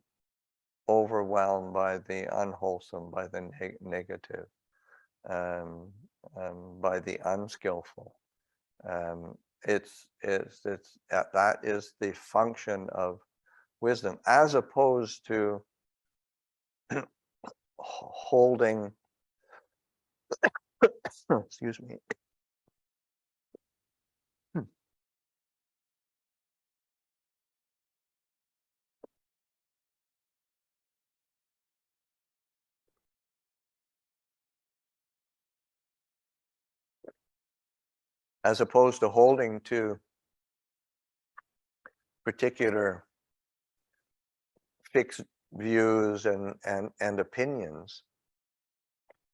S2: overwhelmed by the unwholesome, by the negative, by the unskillful. That is the function of wisdom, as opposed to holding excuse me, as opposed to holding to particular fixed views and opinions,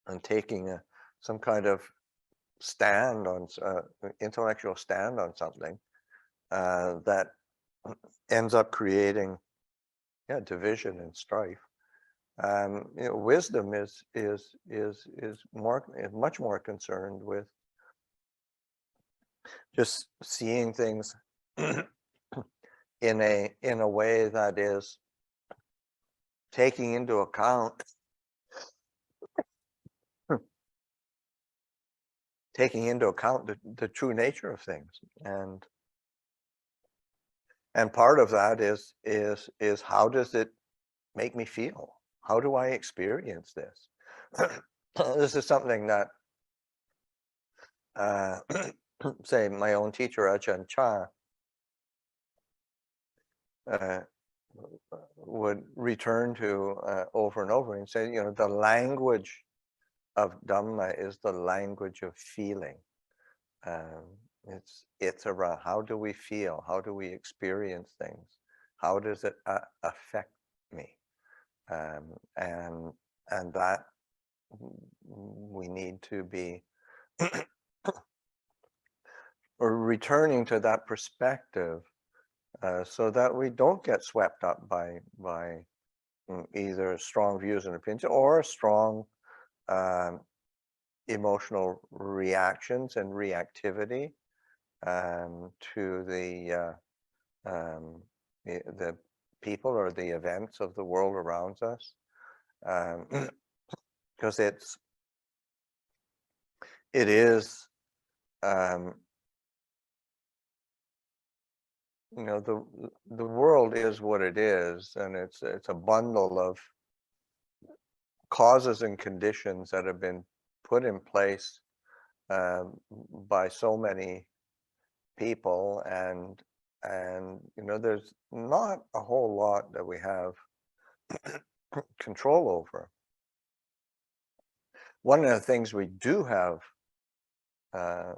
S2: and taking some kind of stand on intellectual stand on something that ends up creating division and strife. Wisdom is much more concerned with just seeing things in a way that is taking into account the true nature of things, and part of that is how does it make me feel? How do I experience this? This is something that say my own teacher Ajahn Chah would return to over and over and say, the language of Dhamma is the language of feeling. It's around how do we feel, how do we experience things, how does it affect me, and that we need to be or returning to that perspective, so that we don't get swept up by either strong views and opinions or strong emotional reactions and reactivity to the people or the events of the world around us, because it is the world is what it is, and it's a bundle of causes and conditions that have been put in place by so many people, and there's not a whole lot that we have control over. One of the things we do have a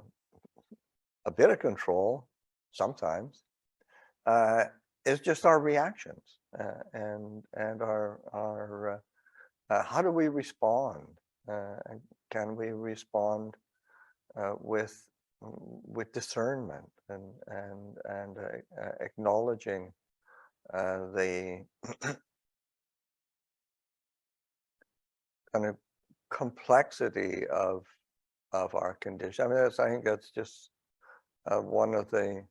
S2: bit of control sometimes is just our reactions, and our how do we respond? Can we respond with discernment and acknowledging the kind of complexity of our condition? I mean, I think that's just one of the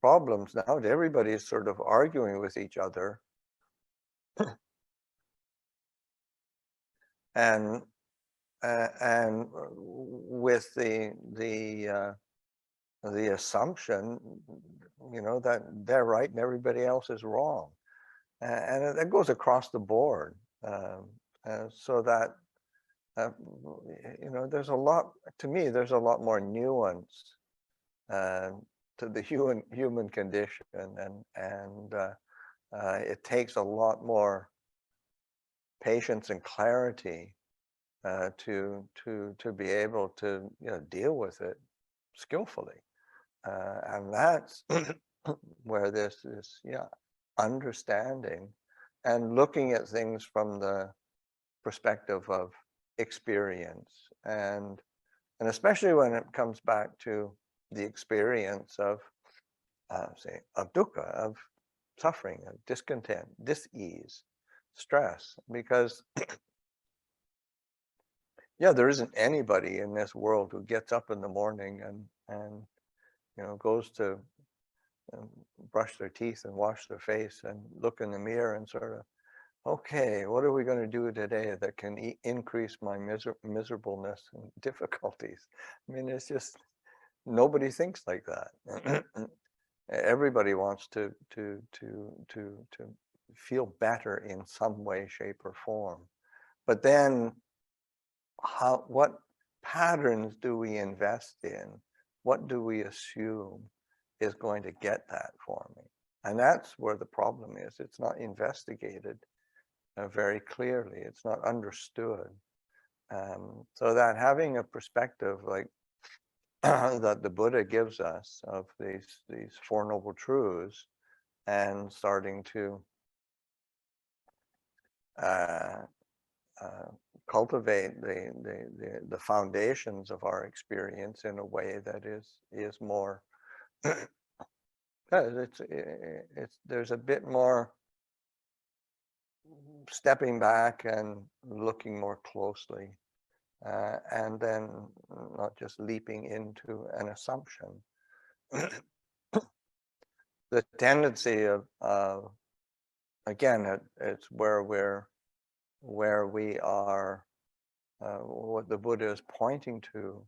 S2: problems now. Everybody's sort of arguing with each other, and with the assumption, that they're right and everybody else is wrong, and that goes across the board. So that there's a lot. To me, there's a lot more nuance to the human condition, and it takes a lot more patience and clarity to be able to deal with it skillfully, and that's where this is understanding and looking at things from the perspective of experience, and especially when it comes back to the experience of say of dukkha, of suffering, of discontent, dis-ease, stress, because there isn't anybody in this world who gets up in the morning and goes to brush their teeth and wash their face and look in the mirror and sort of, okay, what are we going to do today that can increase my miserableness and difficulties? I mean, it's just, nobody thinks like that. Everybody wants to feel better in some way, shape, or form. But then what patterns do we invest in? What do we assume is going to get that for me? And that's where the problem is. It's not investigated very clearly. It's not understood. So that having a perspective like that the Buddha gives us of these Four Noble Truths, and starting to cultivate the foundations of our experience in a way that is more there's a bit more stepping back and looking more closely, and then not just leaping into an assumption. The tendency of again, it's where we are, what the Buddha is pointing to,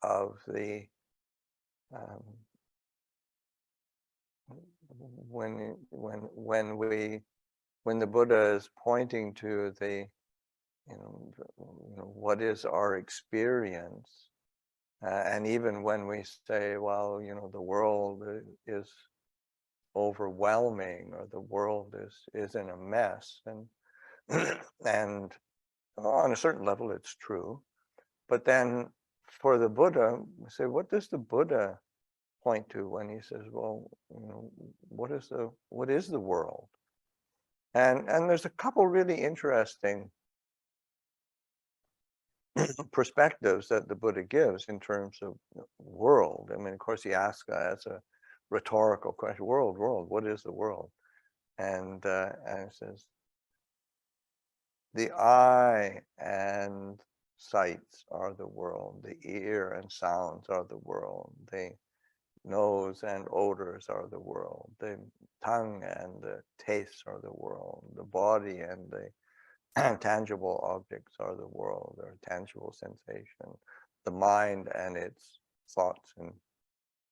S2: of the when the Buddha is pointing to the what is our experience, and even when we say, well, the world is overwhelming, or the world is in a mess, and and on a certain level it's true, but then for the Buddha, we say, what does the Buddha point to when he says, well, what is the world? And there's a couple really interesting perspectives that the Buddha gives in terms of world. I mean, of course, he asks as a rhetorical question, world, what is the world? And it says, the eye and sights are the world, the ear and sounds are the world, the nose and odors are the world, the tongue and the tastes are the world, the body and the tangible objects are the world, or tangible sensation, the mind and its thoughts and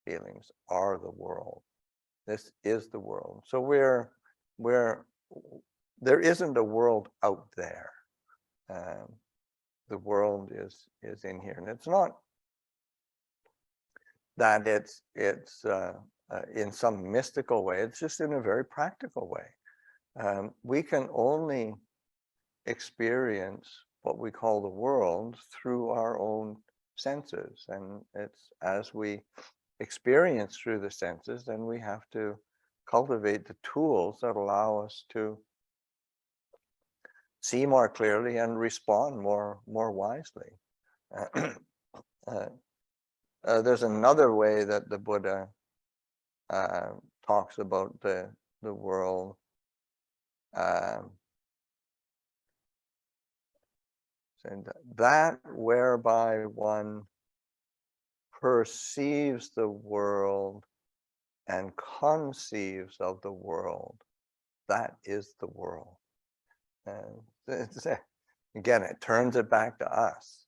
S2: feelings are the world. This is the world. So there isn't a world out there. The world is in here, and it's not that it's in some mystical way. It's just in a very practical way. We can only experience what we call the world through our own senses, and it's as we experience through the senses, then we have to cultivate the tools that allow us to see more clearly and respond more wisely. There's another way that the Buddha talks about the world. And that whereby one perceives the world and conceives of the world, that is the world. Again, it turns it back to us.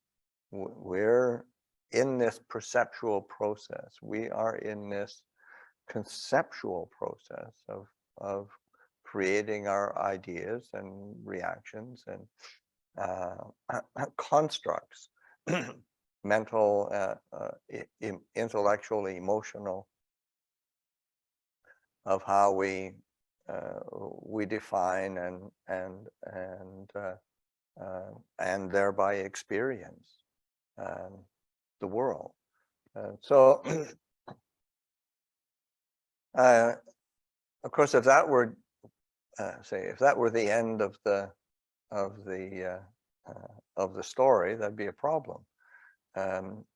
S2: We're in this perceptual process. We are in this conceptual process of creating our ideas and reactions and constructs, mental, intellectual, emotional, of how we define and thereby experience the world. So, of course, if that were the end of the story, that'd be a problem.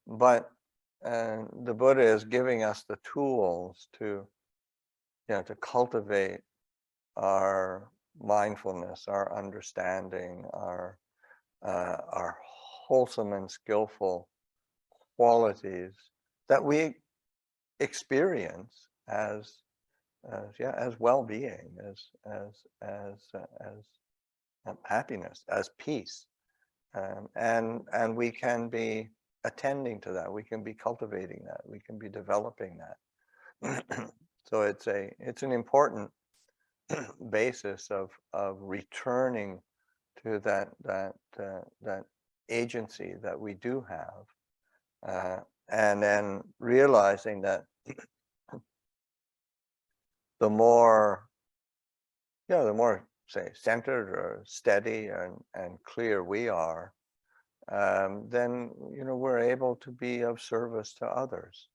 S2: But the Buddha is giving us the tools to cultivate our mindfulness, our understanding, our wholesome and skillful qualities that we experience as well-being, as happiness, as peace, and we can be attending to that. We can be cultivating that. We can be developing that. So it's an important basis of returning to that agency that we do have, and then realizing that the more say centered or steady and clear we are, then we're able to be of service to others.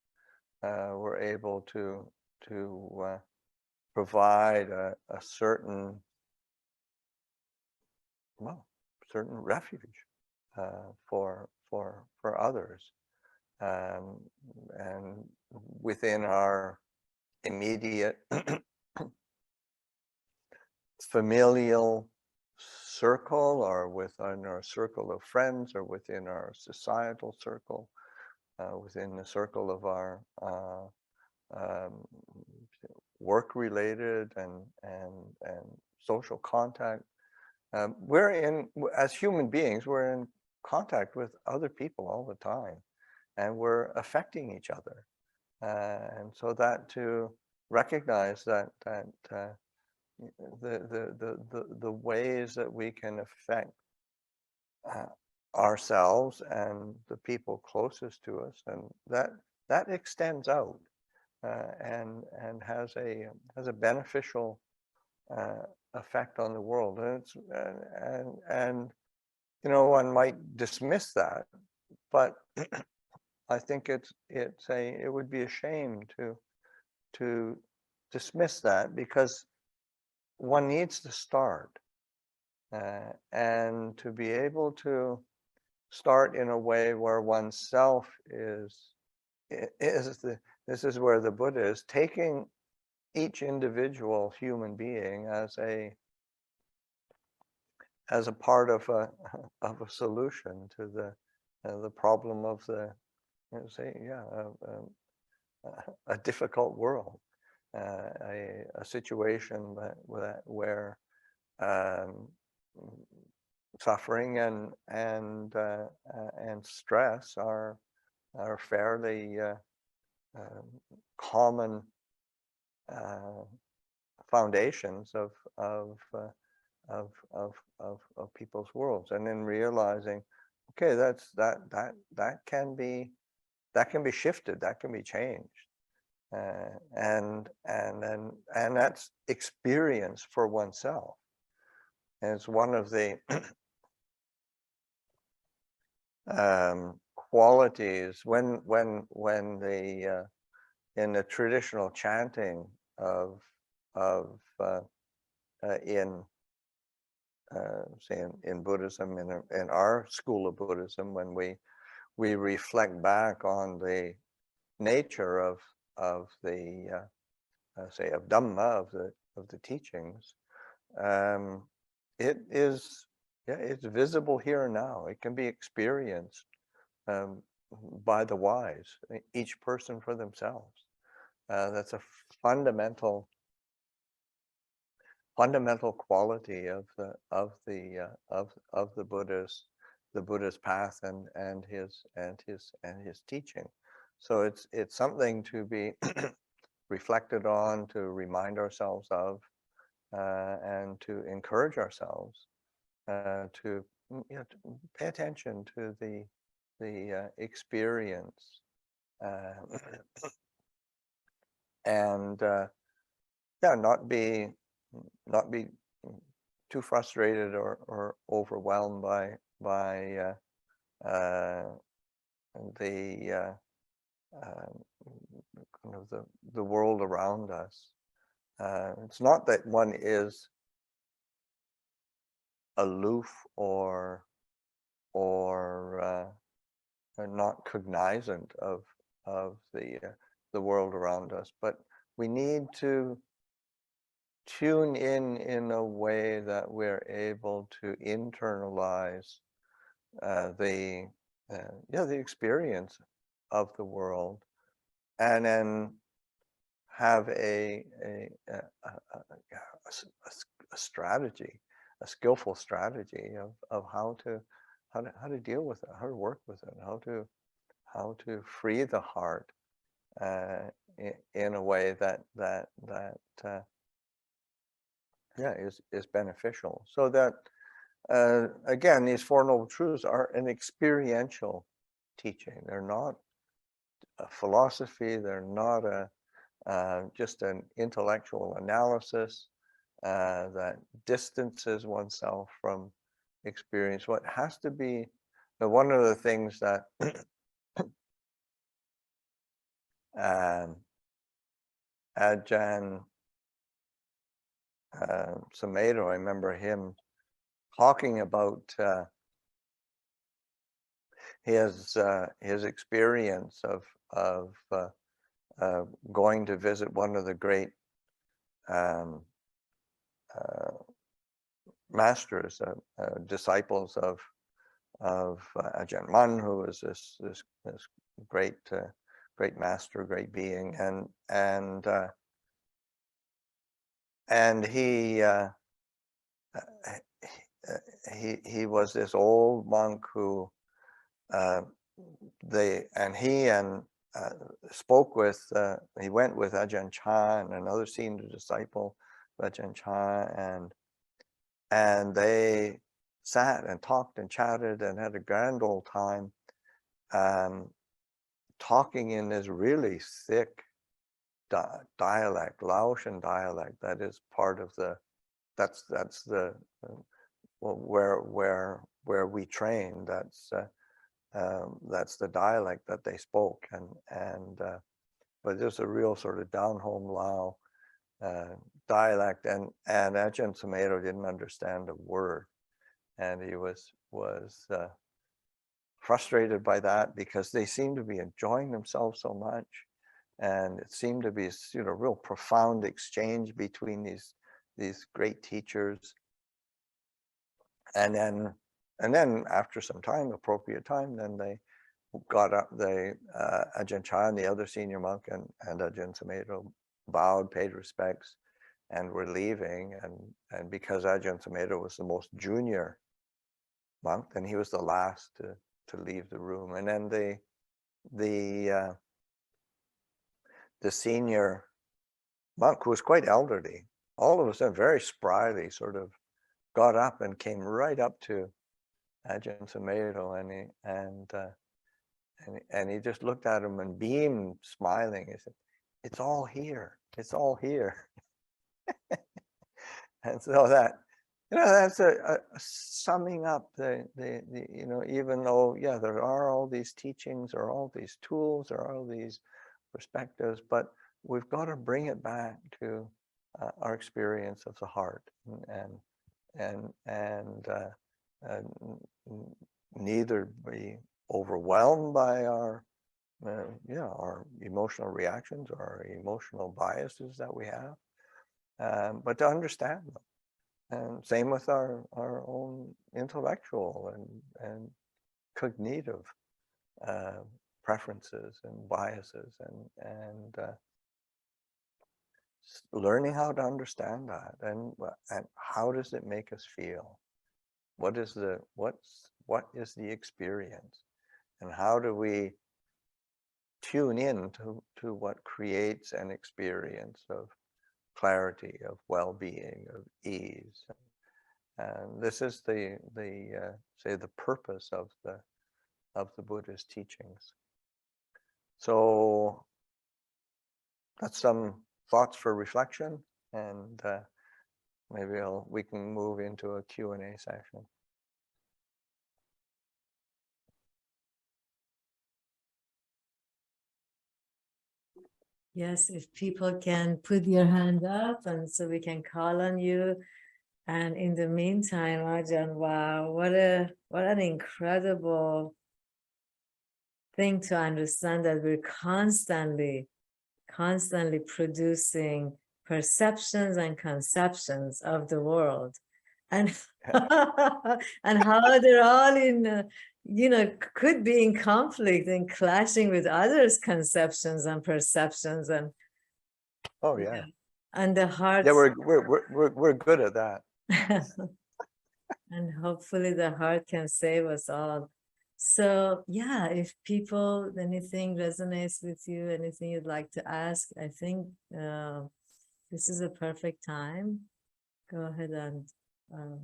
S2: We're able to provide a certain certain refuge for others, and within our immediate familial circle, or within our circle of friends, or within our societal circle, within the circle of our work-related and social contact. As human beings, we're in contact with other people all the time, and we're affecting each other. And so that to recognize that the ways that we can affect ourselves and the people closest to us, and that extends out and has a beneficial effect on the world. And it's and one might dismiss that, but I think it would be a shame to dismiss that, because one needs to start, and to be able to start in a way where oneself this is where the Buddha is taking each individual human being as a part of a solution to the problem of a difficult world, a situation where suffering and stress are fairly common foundations of people's worlds. And then realizing, okay, that can be shifted, that can be changed, and that's experience for oneself. And it's one of the qualities when the in the traditional chanting of say in Buddhism, in our school of Buddhism, when we reflect back on the nature of the say of Dhamma, of the teachings, it is it's visible here and now. It can be experienced by the wise, each person for themselves. That's a fundamental quality of the Buddha's path and his teaching. So it's something to be reflected on, to remind ourselves of, and to encourage ourselves to pay attention to the experience, and not be too frustrated or overwhelmed by the kind of the world around us. It's not that one is aloof or not cognizant of the world around us, but we need to tune in a way that we're able to internalize the experience of the world, and then have a strategy, a skillful strategy of how to deal with it, how to work with it, how to free the heart in a way that is beneficial. So that again, these Four Noble Truths are an experiential teaching. They're not a philosophy. They're not just an intellectual analysis that distances oneself from experience. What has to be one of the things that Ajahn Sumedho, I remember him talking about his experience of going to visit one of the great masters, disciples of Ajahn Mun, who was this great great master, great being, and he was this old monk who spoke with, he went with Ajahn Chah and another senior disciple of Ajahn Chah, and they sat and talked and chatted and had a grand old time, talking in this really thick dialect, Laotian dialect, that is part of the, that's the where we train. That's the dialect that they spoke, but there's a real sort of down home Lao dialect, and Ajahn Sumedho didn't understand a word, and he was frustrated by that, because they seemed to be enjoying themselves so much, and it seemed to be, you know, real profound exchange between these great teachers. And then after some time, appropriate time, then they got up, Ajahn Chah and the other senior monk and Ajahn Sumedho bowed, paid respects, and were leaving. And because Ajahn Sumedho was the most junior monk, then he was the last to leave the room. And then the senior monk, who was quite elderly, all of a sudden very spryly sort of got up and came right up to Ajahn Sumedho, and he just looked at him and beamed, smiling. He said, "It's all here. It's all here." And so that, you know, that's a summing up the you know, even though, yeah, there are all these teachings or all these tools or all these perspectives, but we've got to bring it back to our experience of the heart, and neither be overwhelmed by our our emotional reactions or our emotional biases that we have, but to understand them. And same with our own intellectual and cognitive preferences and biases, and learning how to understand that, and how does it make us feel? What is the experience, and how do we tune in to what creates an experience of clarity, of well-being, of ease? And this is the say the purpose of the Buddha's teachings. So that's some thoughts for reflection, and maybe we can move into a Q&A session.
S1: Yes, if people can put your hand up, and so we can call on you. And in the meantime, Ajahn, wow, what an incredible thing to understand, that we're constantly producing perceptions and conceptions of the world, and and how they're all in could be in conflict and clashing with others' conceptions and perceptions, and
S2: Oh yeah,
S1: and the heart.
S2: Yeah, we're good at that.
S1: And hopefully the heart can save us all. So yeah, if people, anything resonates with you, anything you'd like to ask, I think this is a perfect time. Go ahead and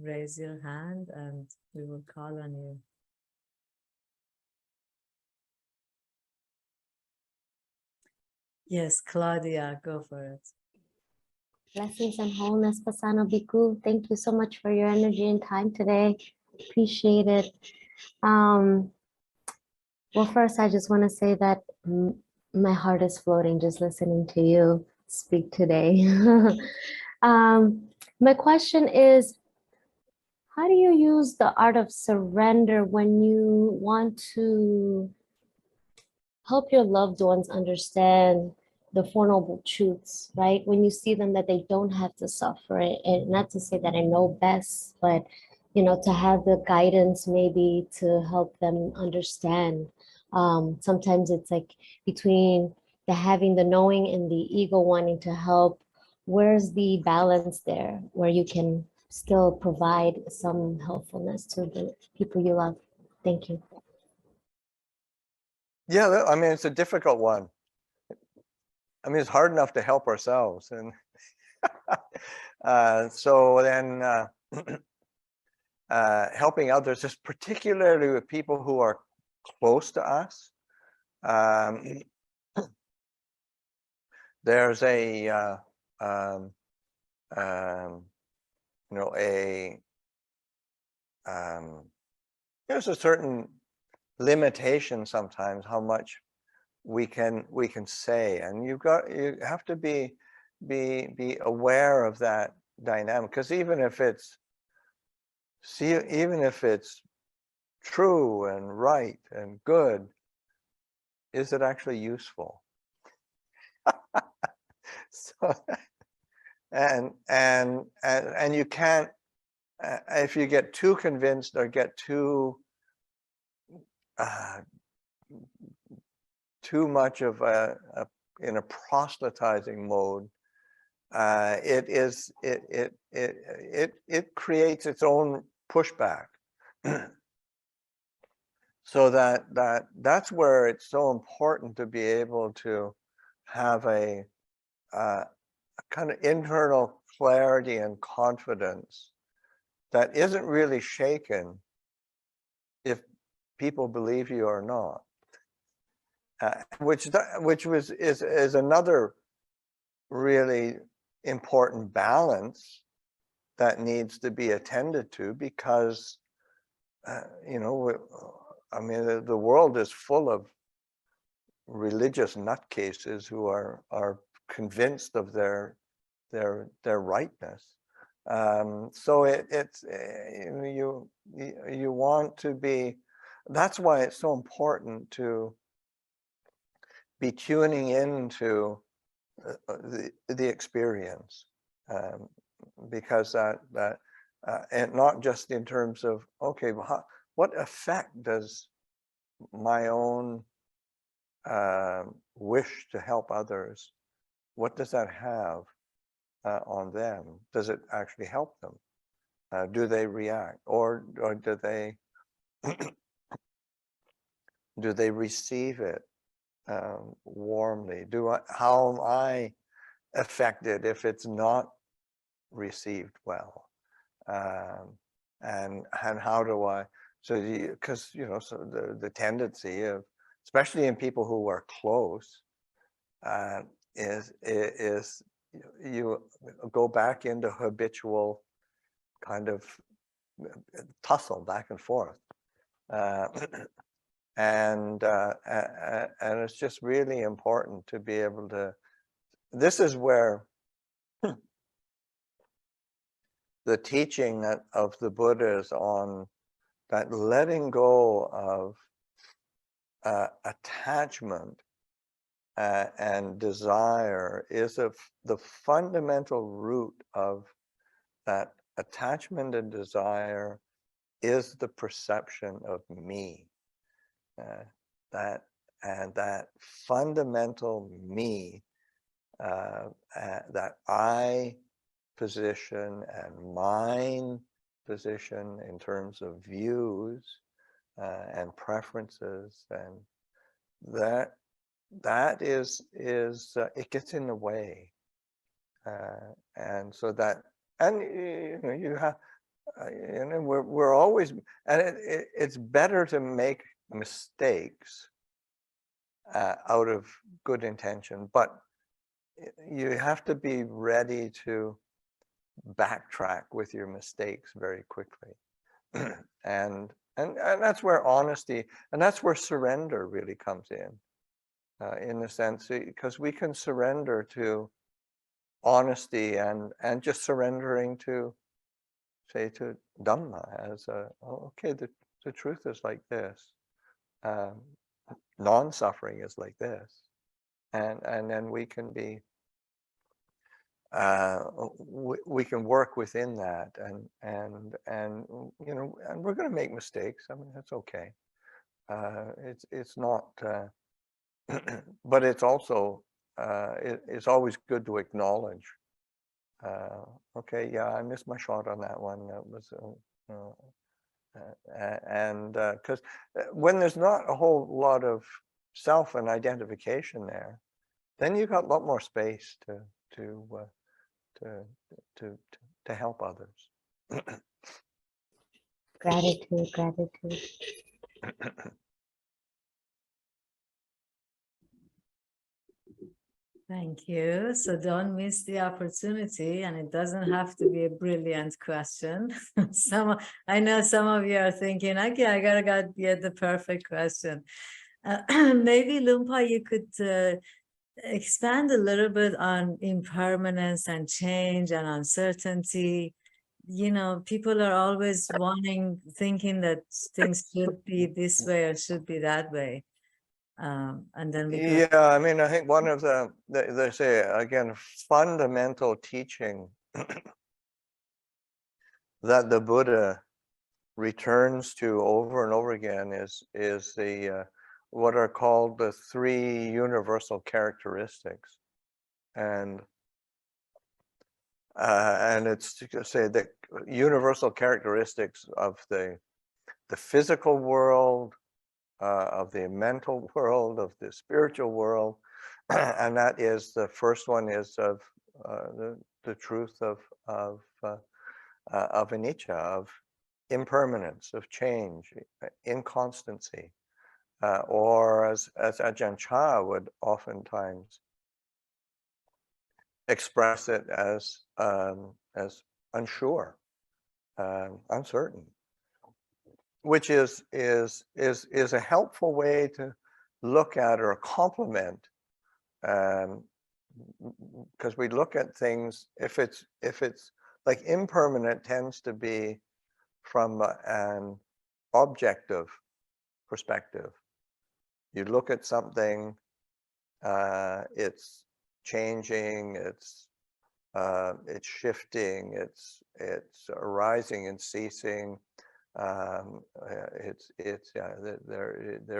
S1: raise your hand, and we will call on you. Yes, Claudia, go for it.
S4: Blessings and wholeness, Pasanno Bhikkhu. Thank you so much for your energy and time today. Appreciate it. Um, well, first, I just want to say that my heart is floating just listening to you speak today. My question is, how do you use the art of surrender when you want to help your loved ones understand the Four Noble Truths, right? When you see them that they don't have to suffer, and not to say that I know best, but to have the guidance maybe to help them understand. Sometimes it's like between the having the knowing and the ego wanting to help. Where's the balance there where you can still provide some helpfulness to the people you love? Thank you.
S2: Yeah, I mean, it's a difficult one. I mean, it's hard enough to help ourselves, and so then helping others, just particularly with people who are close to us. There's a there's a certain limitation sometimes how much we can say, and you have to be aware of that dynamic, because even if it's true and right and good, is it actually useful? So and you can't, if you get too convinced or get too much of in a proselytizing mode, it creates its own pushback. So that's where it's so important to be able to have a kind of internal clarity and confidence that isn't really shaken if people believe you or not, which is another really important balance that needs to be attended to, because I mean, the world is full of religious nutcases who are convinced of their rightness. So it's you want to be. That's why it's so important to be tuning into the experience, because that and not just in terms of, okay, what effect does my own wish to help others, what does that have on them? Does it actually help them? Do they react, or do they do they receive it warmly? How am I affected if it's not received well? And how do I? So because so the tendency of, especially in people who are close, is you go back into habitual kind of tussle back and forth, and it's just really important to be able to. This is where the teaching of the Buddha is on that letting go of attachment and desire is the fundamental root of that. Attachment and desire is the perception of me. That fundamental me, that I position and mine position in terms of views and preferences, and that is it gets in the way, and so that, and you have we're always, and it's better to make mistakes out of good intention, but you have to be ready to backtrack with your mistakes very quickly. And And that's where honesty, and that's where surrender really comes in the sense, because we can surrender to honesty and just surrendering to, say, to Dhamma as oh, okay, the truth is like this, non-suffering is like this, and then we can be we can work within that, and you know, and we're going to make mistakes. I mean, that's okay. It's not, but it's also it's always good to acknowledge. Okay, yeah, I missed my shot on that one. That was, and because when there's not a whole lot of self and identification there, then you've got a lot more space to help others.
S4: Gratitude, gratitude.
S1: Thank you. So don't miss the opportunity, and it doesn't have to be a brilliant question. I know some of you are thinking, okay, I gotta get the perfect question. Maybe Lumpa, you could expand a little bit on impermanence and change and uncertainty. You know, people are always thinking that things should be this way or should be that way. And then we go.
S2: Yeah, I mean, I think one of they say, again, fundamental teaching that the Buddha returns to over and over again is the what are called the three universal characteristics, and it's to say the universal characteristics of the physical world, of the mental world, of the spiritual world, and that is, the first one is of the truth of anicca, of impermanence, of change, inconstancy, or as Ajahn Chah would oftentimes express it as unsure, uncertain, which is a helpful way to look at or complement, because we look at things, if it's like impermanent tends to be from an objective perspective. You look at something, it's changing, it's shifting, it's arising and ceasing. There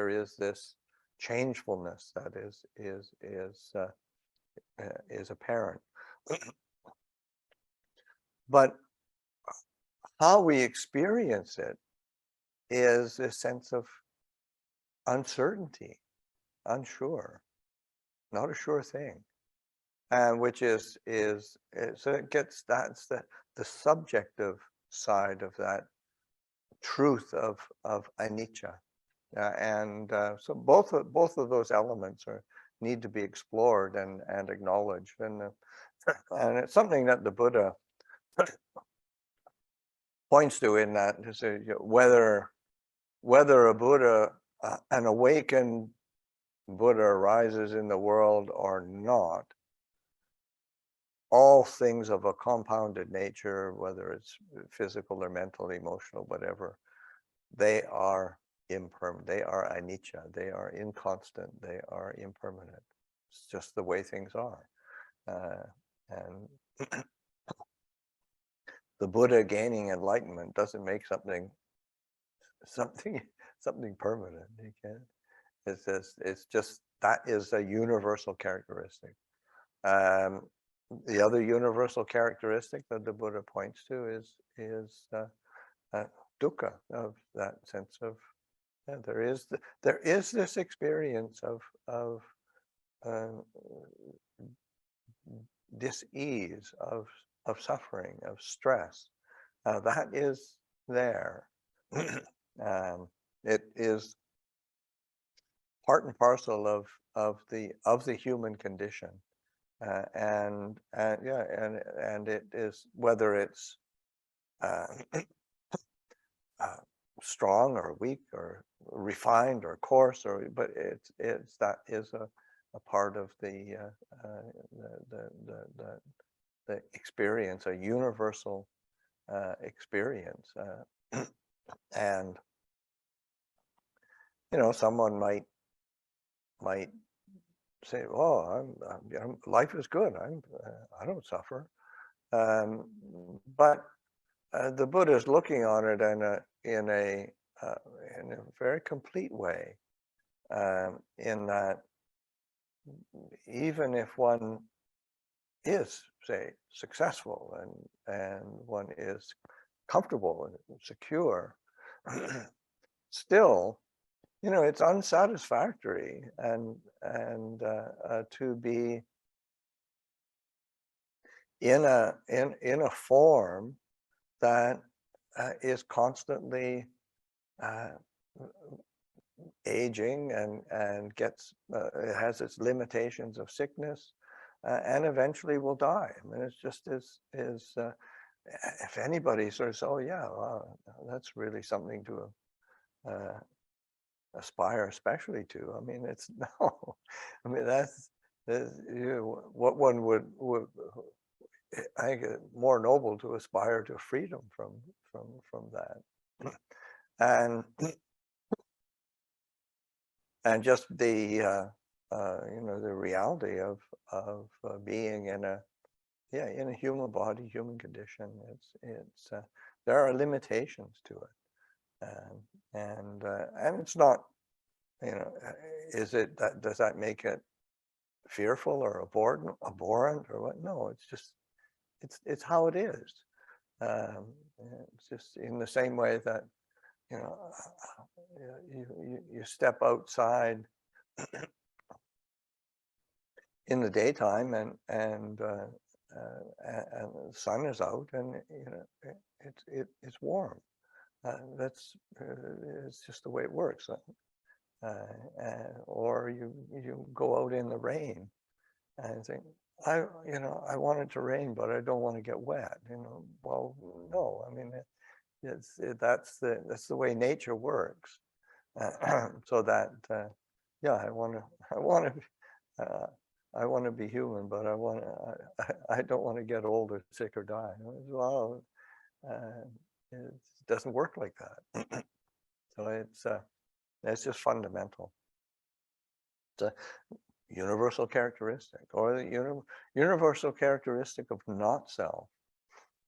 S2: is this changefulness that is apparent. But how we experience it is a sense of uncertainty, unsure, not a sure thing, and which is so it gets, that's the subjective side of that truth of anicca, and so both of those elements need to be explored and acknowledged, and it's something that the Buddha points to in that, to say, you know, whether a Buddha, an awakened Buddha arises in the world or not, all things of a compounded nature, whether it's physical or mental, emotional, whatever, they are impermanent, they are anicca, they are inconstant, they are impermanent. It's just the way things are. And the Buddha gaining enlightenment doesn't make something permanent. You can't. It's just that is a universal characteristic. The other universal characteristic that the Buddha points to is dukkha, of that sense of, yeah, there is this experience of dis-ease, of suffering, of stress, that is there. It is part and parcel of the human condition, and yeah, and it is, whether it's strong or weak or refined or coarse, but that is a part of the experience, a universal experience, and someone might say, "Oh, life is good. I don't suffer," but the Buddha is looking on it in a very complete way, in that even if one is, say, successful and one is comfortable and secure, still, it's unsatisfactory, and to be in a form that is constantly aging and gets it has its limitations of sickness, and eventually will die. I mean, it's just if anybody sort of says, "Oh yeah, wow, that's really something to aspire especially to," I mean, it's no. I mean, that's what one would I think it's more noble to aspire to freedom from that, and just the the reality of being in a human body, human condition. It's there are limitations to it, and it's not, does that make it fearful or abhorrent or what? No, it's just it's how it is. It's just in the same way that you step outside in the daytime and the sun is out, and it's warm. That's it's just the way it works. Or you go out in the rain and think, I want it to rain, but I don't want to get wet. Well, no, I mean, that's the way nature works. So that I want to be human, but I don't want to get old or sick or die. Well, it doesn't work like that. So it's just fundamental. It's a universal characteristic, or the universal characteristic of not self.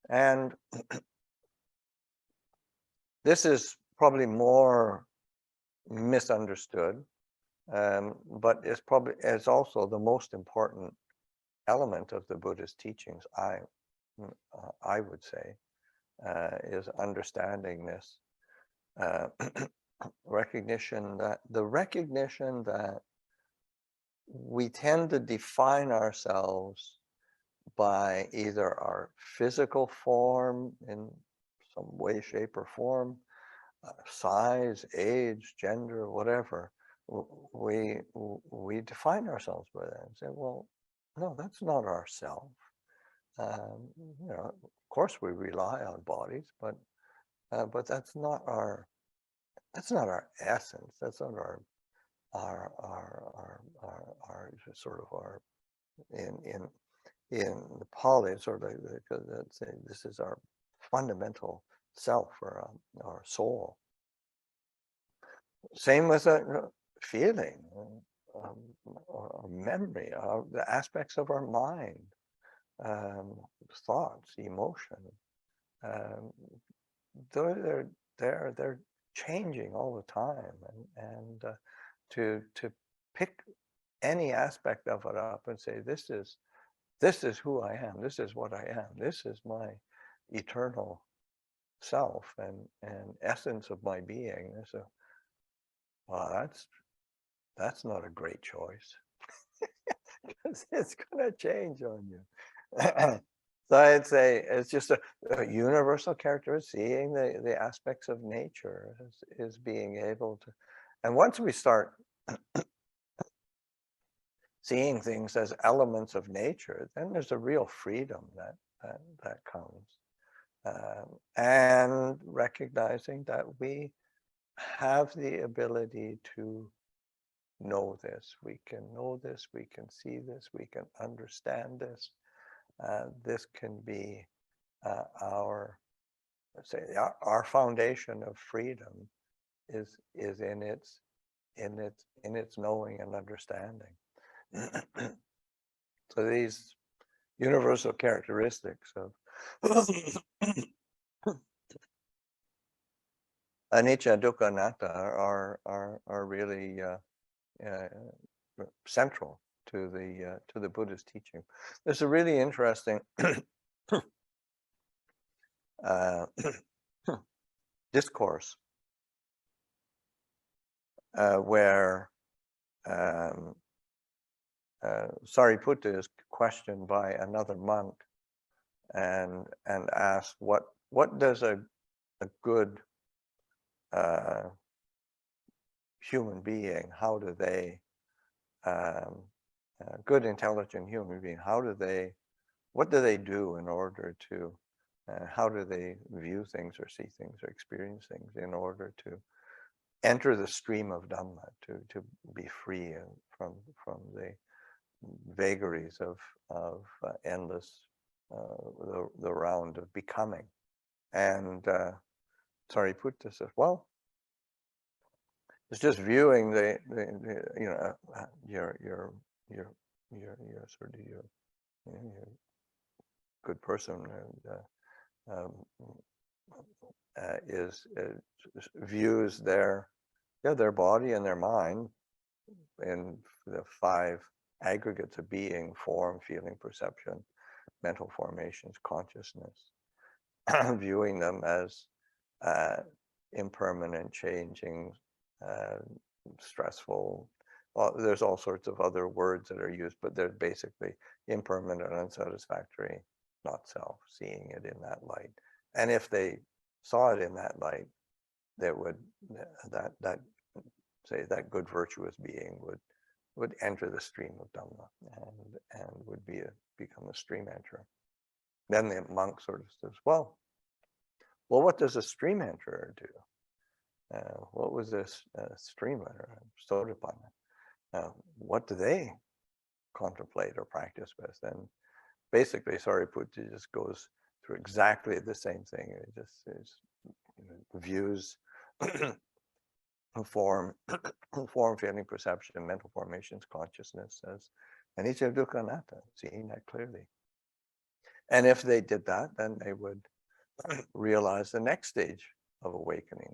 S2: And this is probably more misunderstood, but it's also the most important element of the Buddhist teachings, I would say, is understanding this recognition that we tend to define ourselves by either our physical form in some way, shape, or form, size, age, gender, whatever. We define ourselves by that and say, well, no, that's not ourself. Of course we rely on bodies, but that's not our essence. That's not our sort of our in the Pali, sort of say this is our fundamental self, or our soul. Same with a feeling, or memory, the aspects of our mind, thoughts, emotion. They're changing all the time, and to pick any aspect of it up and say, this is who I am, this is what I am, this is my eternal self and essence of my being. So, well, that's not a great choice, because it's going to change on you. So I'd say it's just a universal characteristic, seeing the aspects of nature is being able to, and once we start seeing things as elements of nature, then there's a real freedom that comes, and recognizing that we have the ability to know this. We can know this, we can see this, we can understand this. This can be our, let's say, our foundation of freedom is in its knowing and understanding. So these universal characteristics of anicca, dukkha, anatta are really central to the Buddhist teaching. There's a really interesting discourse where Sariputta is questioned by another monk and asked what does a good human being, how do they good intelligent human being, what do they do in order to how do they view things or see things or experience things in order to enter the stream of Dhamma, to be free from the vagaries of endless the round of becoming. And Sariputta says, well, it's just viewing the you know your sort of your good person views their body and their mind in the 5 aggregates of being: form, feeling, perception, mental formations, consciousness, viewing them as impermanent, changing, stressful. Well, there's all sorts of other words that are used, but they're basically impermanent, unsatisfactory, not self, seeing it in that light. And if they saw it in that light, that would say that good virtuous being would enter the stream of Dhamma and would become a stream enterer. Then the monk sort of says, well, what does a stream enterer do? What was this stream enterer, Sotapanna? What do they contemplate or practice with? And basically, Sariputta just goes through exactly the same thing. It just views form, feeling, perception, mental formations, consciousness as anicca, dukkha, anatta, seeing that clearly. And if they did that, then they would realize the next stage of awakening,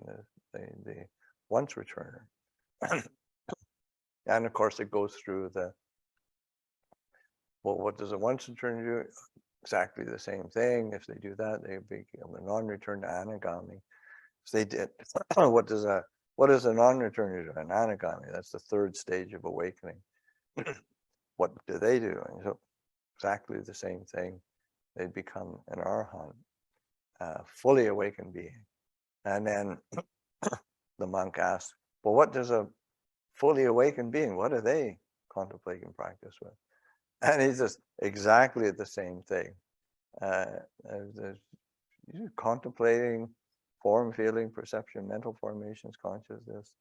S2: the once returner. And of course, it goes through what does a once returner do? Exactly the same thing. If they do that, they become a non-return to anagami. If they did, what does a non-returner do? An anagami. That's the 3rd stage of awakening. What do they do? And so exactly the same thing. They become an arhat, fully awakened being. And then the monk asks, well, what does a fully awakened being, what do they contemplate and practice with? And he says exactly the same thing. Contemplating form, feeling, perception, mental formations, consciousness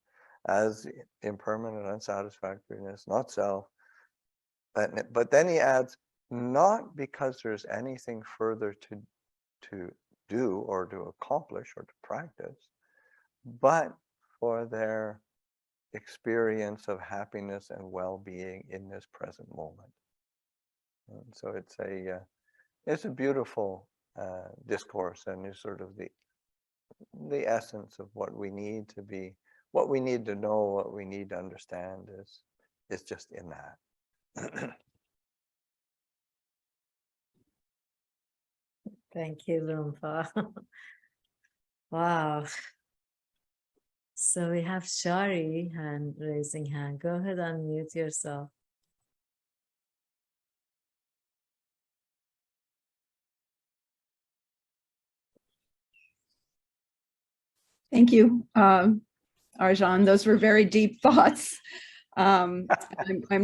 S2: as impermanent, unsatisfactoriness, not self. But then he adds, not because there's anything further to do or to accomplish or to practice, but for their experience of happiness and well-being in this present moment. And so it's a beautiful discourse, and is sort of the essence of what we need to be, what we need to know, what we need to understand is just in that.
S1: Thank you, Lumpa. Wow. So we have Shari raising hand. Go ahead, unmute yourself.
S5: Thank you, Ajahn. Those were very deep thoughts. I'm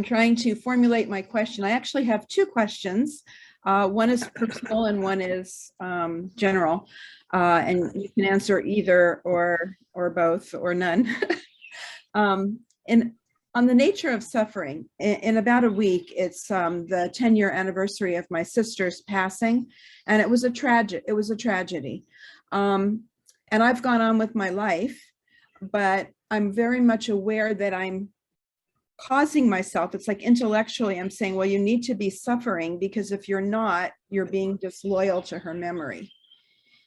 S5: trying to formulate my question. I actually have 2 questions. One is personal and one is general. And you can answer either or both or none. And on the nature of suffering, in about a week, it's the 10-year anniversary of my sister's passing, and it was a tragedy. And I've gone on with my life, but I'm very much aware that I'm causing myself, it's like intellectually, I'm saying, well, you need to be suffering, because if you're not, you're being disloyal to her memory.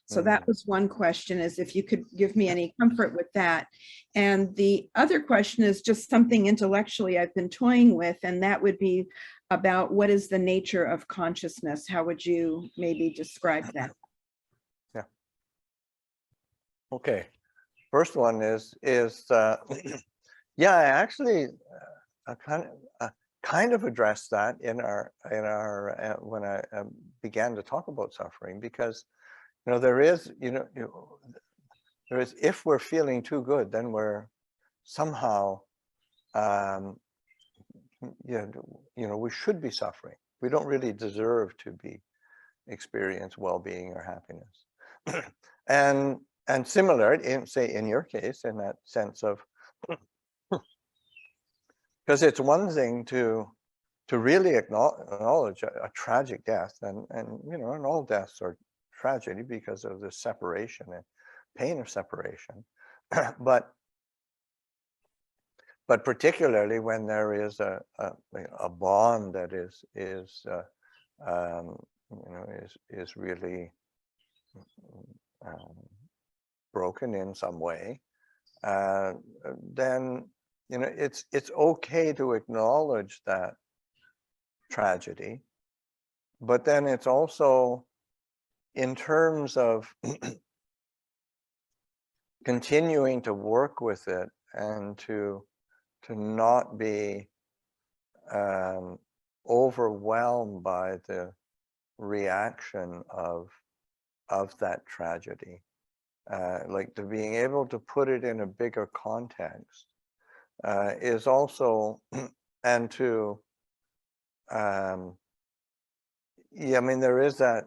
S5: So that was one question, is if you could give me any comfort with that. And the other question is just something intellectually I've been toying with, and that would be about what is the nature of consciousness? How would you maybe describe that?
S2: Yeah. Okay. First one is yeah, I actually kind of addressed that in our when I began to talk about suffering, because there is there is, if we're feeling too good, then we're somehow we should be suffering. We don't really deserve to experience well-being or happiness. and similar in your case, in that sense of, because it's one thing to really acknowledge a tragic death, and all deaths are tragedy because of the separation and pain of separation, but particularly when there is a bond that is really broken in some way, then it's okay to acknowledge that tragedy, but then it's also, in terms of continuing to work with it and to not be overwhelmed by the reaction of that tragedy, like to being able to put it in a bigger context, is also, and to yeah, I mean, there is that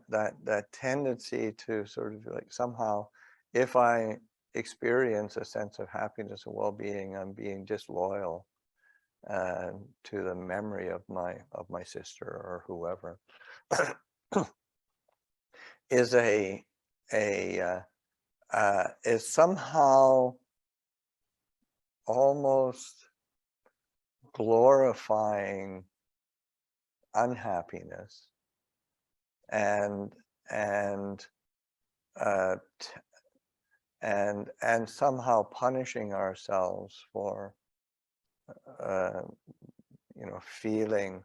S2: tendency to sort of like, somehow, if I experience a sense of happiness and well-being, I'm being disloyal to the memory of my sister or whoever. is is somehow almost glorifying unhappiness and somehow punishing ourselves for feeling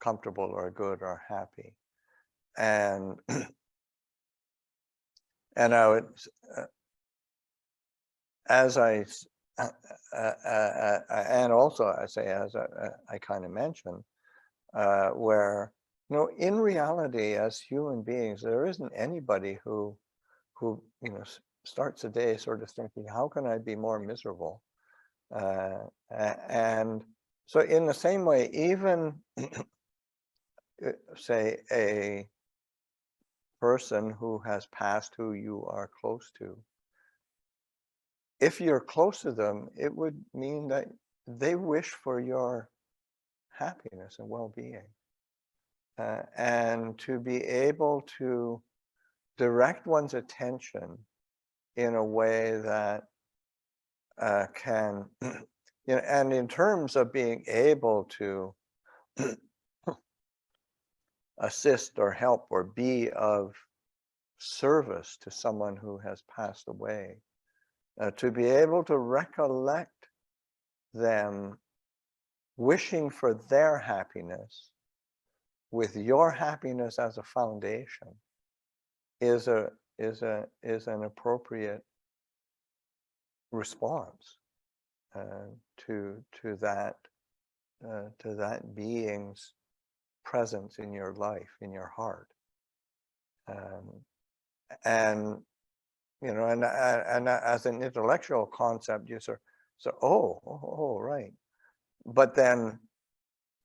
S2: comfortable or good or happy. And and I would, as I and also I say, as I kind of mentioned, where in reality, as human beings, there isn't anybody who starts a day sort of thinking, how can I be more miserable? And so in the same way, even say a person who has passed who you are close to, if you're close to them, it would mean that they wish for your happiness and well-being. And to be able to direct one's attention in a way that can, and in terms of being able to assist or help or be of service to someone who has passed away, to be able to recollect them wishing for their happiness with your happiness as a foundation is an appropriate response to that being's presence in your life, in your heart, and as an intellectual concept, you sort of, oh, right, but then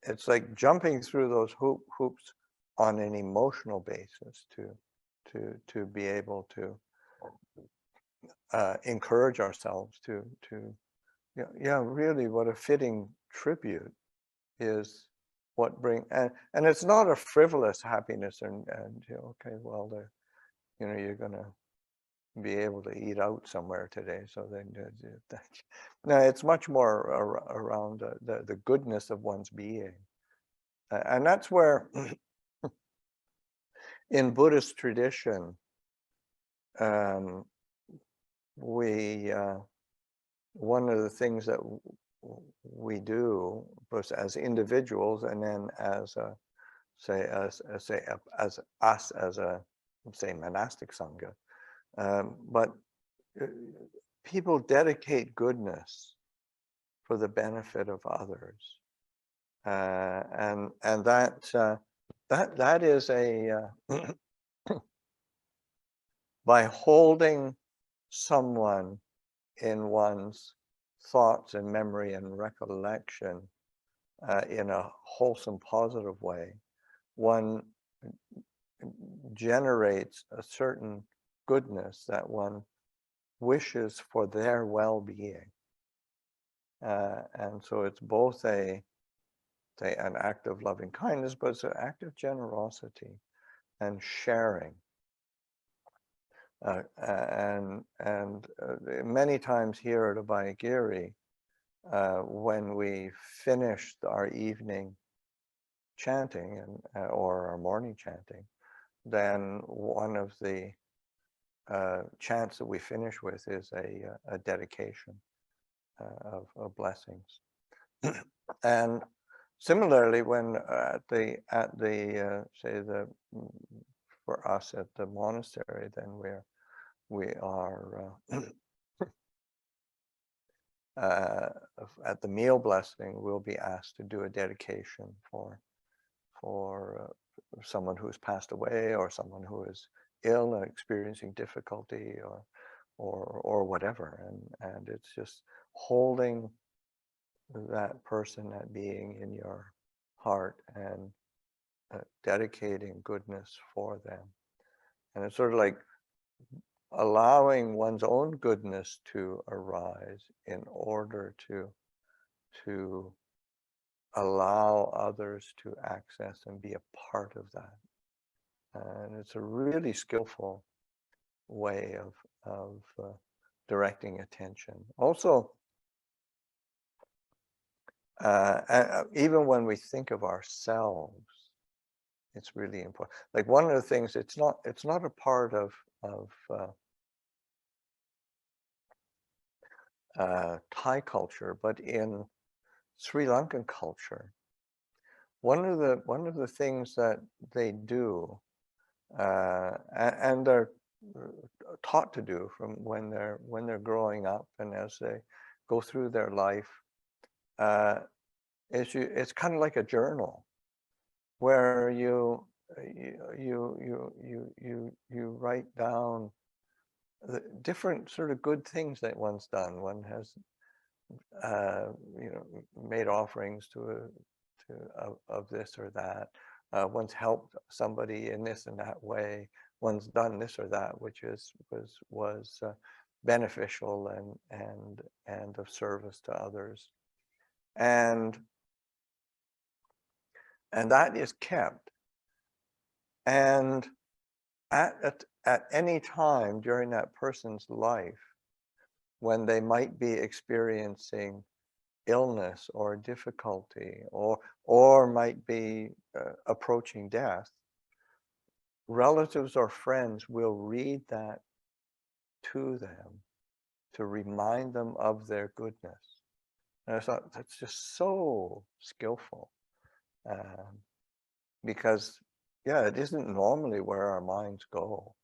S2: it's like jumping through those hoops on an emotional basis to be able to encourage ourselves to yeah, really what a fitting tribute is what and it's not a frivolous happiness and okay, well, you're gonna be able to eat out somewhere today, so then no, it's much more around the goodness of one's being, and that's where in Buddhist tradition we one of the things that we do both as individuals and then as us as a say monastic sangha, but people dedicate goodness for the benefit of others, and that is a by holding someone in one's thoughts and memory and recollection in a wholesome, positive way, one generates a certain goodness that one wishes for their well-being. And so it's both an act of loving kindness, but it's an act of generosity and sharing. And many times here at Abhayagiri, when we finished our evening chanting or our morning chanting, then one of the chants that we finish with is a dedication of blessings. And similarly, when for us at the monastery, then we are at the meal blessing, we'll be asked to do a dedication for someone who's passed away, or someone who is ill and experiencing difficulty, or whatever, and it's just holding that person, that being in your heart, and dedicating goodness for them. And it's sort of like allowing one's own goodness to arise in order to allow others to access and be a part of that. And it's a really skillful way of directing attention. Also, even when we think of ourselves, it's really important. Like one of the things, it's not a part of Thai culture, but in Sri Lankan culture, one of the things that they do, and they're taught to do from when they're growing up and as they go through their life, it's kind of like a journal where you write down the different sort of good things that one's done. One has made offerings of this or that. One's helped somebody in this and that way. One's done this or that which was beneficial and of service to others, and that is kept. And at any time during that person's life, when they might be experiencing illness or difficulty, or might be approaching death, relatives or friends will read that to them to remind them of their goodness. And I thought that's just so skillful, because yeah, it isn't normally where our minds go,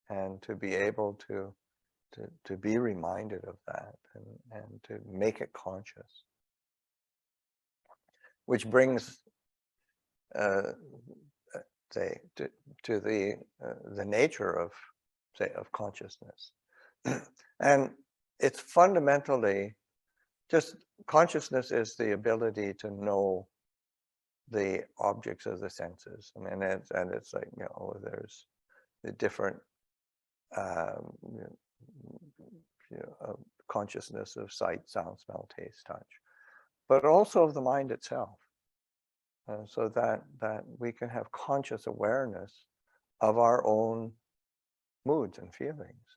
S2: and to be able to be reminded of that and to make it conscious, which brings say to the nature of consciousness. And it's fundamentally just consciousness is the ability to know the objects of the senses. I mean, it's like, there's the different consciousness of sight, sound, smell, taste, touch, but also of the mind itself, so that we can have conscious awareness of our own moods and feelings,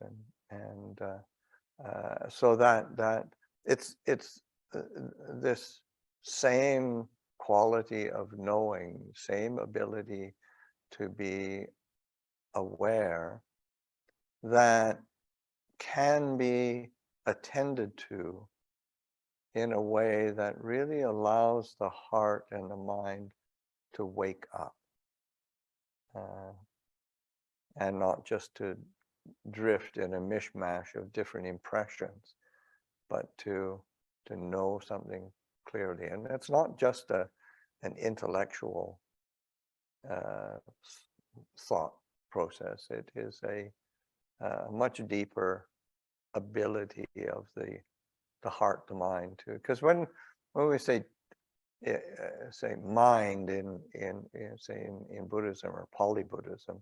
S2: and so that it's this same quality of knowing, same ability to be aware, that can be attended to in a way that really allows the heart and the mind to wake up, and not just to drift in a mishmash of different impressions, but to know something clearly. And it's not just an intellectual thought process. It is a much deeper ability of the heart, the mind, too. Because when we say mind in Buddhism or Pali Buddhism,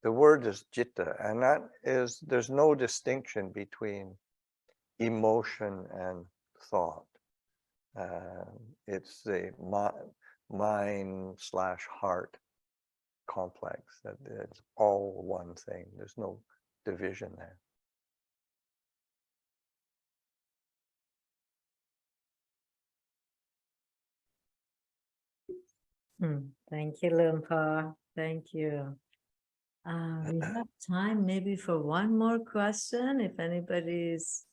S2: the word is citta, and that is, there's no distinction between emotion and thought. It's the mind/heart complex, that it's all one thing. There's no division there.
S1: Thank you, Lumpa. Thank you. We have time maybe for one more question, if anybody is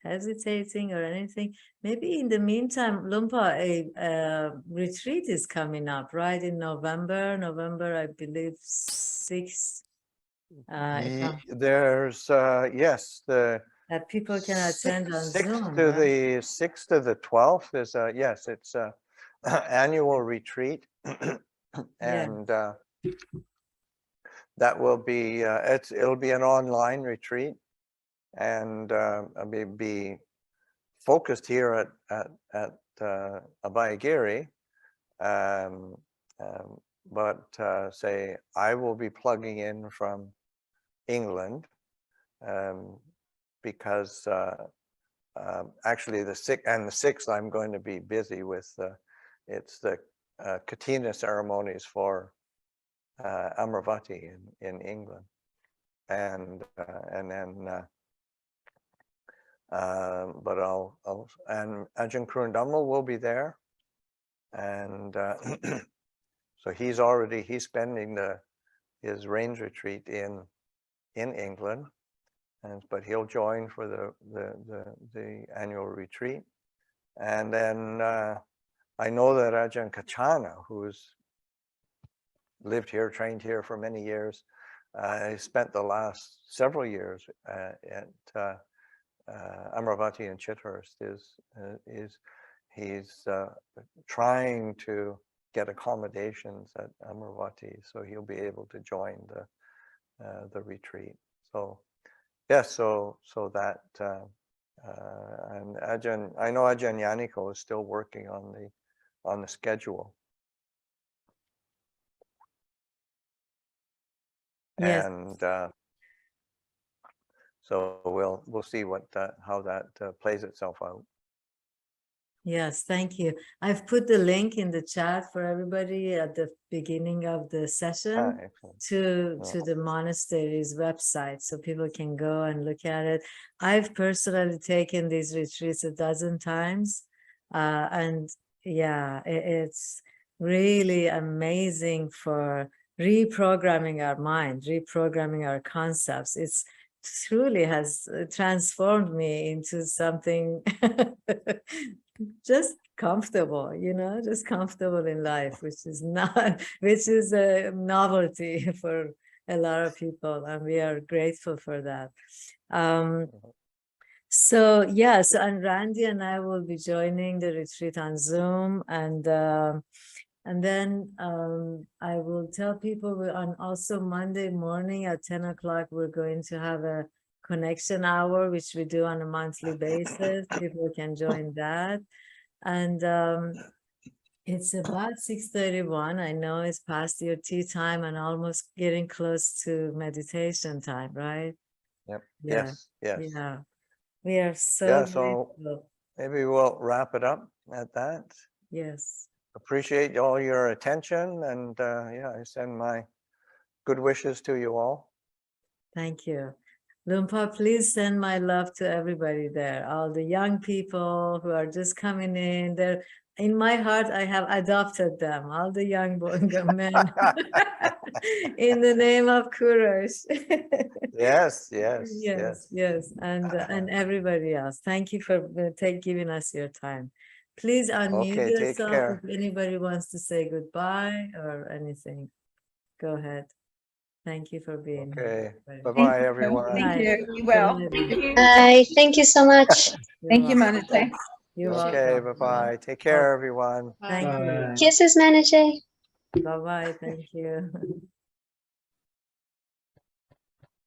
S1: hesitating or anything. Maybe in the meantime, Lumpa, a retreat is coming up, right? In November, I believe 6th.
S2: There's yes,
S1: That people can attend on
S2: 6th
S1: Zoom,
S2: to
S1: right?
S2: the 6th to the 12th is yes, it's a annual retreat, and that will be it'll be an online retreat, and I'll be focused here at Abhayagiri, but say I will be plugging in from England, because actually the 6th I'm going to be busy with it's the Katina ceremonies for Amravati in England, and then but I'll and Ajahn Kurundammal will be there, and so he's spending his rains retreat in England, but he'll join for the annual retreat. And then I know that Ajahn Kachana, who's lived here, trained here for many years, he spent the last several years at Amravati and Chithurst. He's trying to get accommodations at Amravati, so he'll be able to join the retreat. So yes, so that and Ajahn, I know Ajahn Yaniko is still working on the schedule.
S1: Yes.
S2: And so we'll see how that plays itself out.
S1: Yes, thank you. I've put the link in the chat for everybody at the beginning of the session to the monastery's website, so people can go and look at it. I've personally taken these retreats 12 times, and yeah, it's really amazing for reprogramming our mind, reprogramming our concepts. It's truly has transformed me into something just comfortable, just comfortable in life, which is a novelty for a lot of people, and we are grateful for that. So yes, and Randy and I will be joining the retreat on Zoom, and then I will tell people on also Monday morning at 10 o'clock, we're going to have a connection hour, which we do on a monthly basis. People can join that. And It's about 6:31. I know it's past your tea time and almost getting close to meditation time, right?
S2: Yep.
S1: Yeah,
S2: Yes. Yes.
S1: yeah. We are so
S2: Yeah. So
S1: grateful.
S2: maybe we'll wrap it up at that.
S1: Yes.
S2: Appreciate all your attention, and yeah, I send my good wishes to you all.
S1: Thank you. Lumpa, please send my love to everybody there, all the young people who are just coming in. They're in my heart, I have adopted them, all the young men, in the name of Kurosh.
S2: Yes, yes,
S1: Yes,
S2: yes.
S1: yes, and everybody else. Thank you for giving us your time. Please unmute
S2: Okay, take
S1: yourself
S2: care.
S1: if anybody wants to say goodbye or anything. Go ahead. Thank you for being here.
S2: Okay.
S1: everybody.
S2: Bye-bye, everyone.
S5: Thank
S1: Bye.
S5: you. Be well.
S1: Good night.
S4: Bye. Thank you so much.
S1: You're
S5: Thank you,
S1: welcome.
S5: Manijeh.
S1: You're
S2: Okay,
S1: welcome.
S2: bye-bye. Take care, everyone.
S1: Thank you.
S4: Kisses, Manijeh.
S1: Bye-bye. Thank you.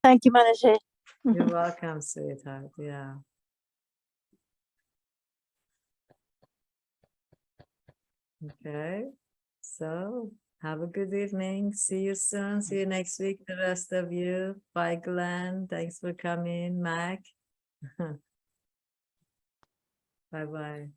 S6: Thank you, Manijeh.
S1: You're welcome, sweetheart. Yeah. Okay. So have a good evening. See you soon. See you next week, the rest of you. Bye, Glenn. Thanks for coming, Mac. Bye-bye.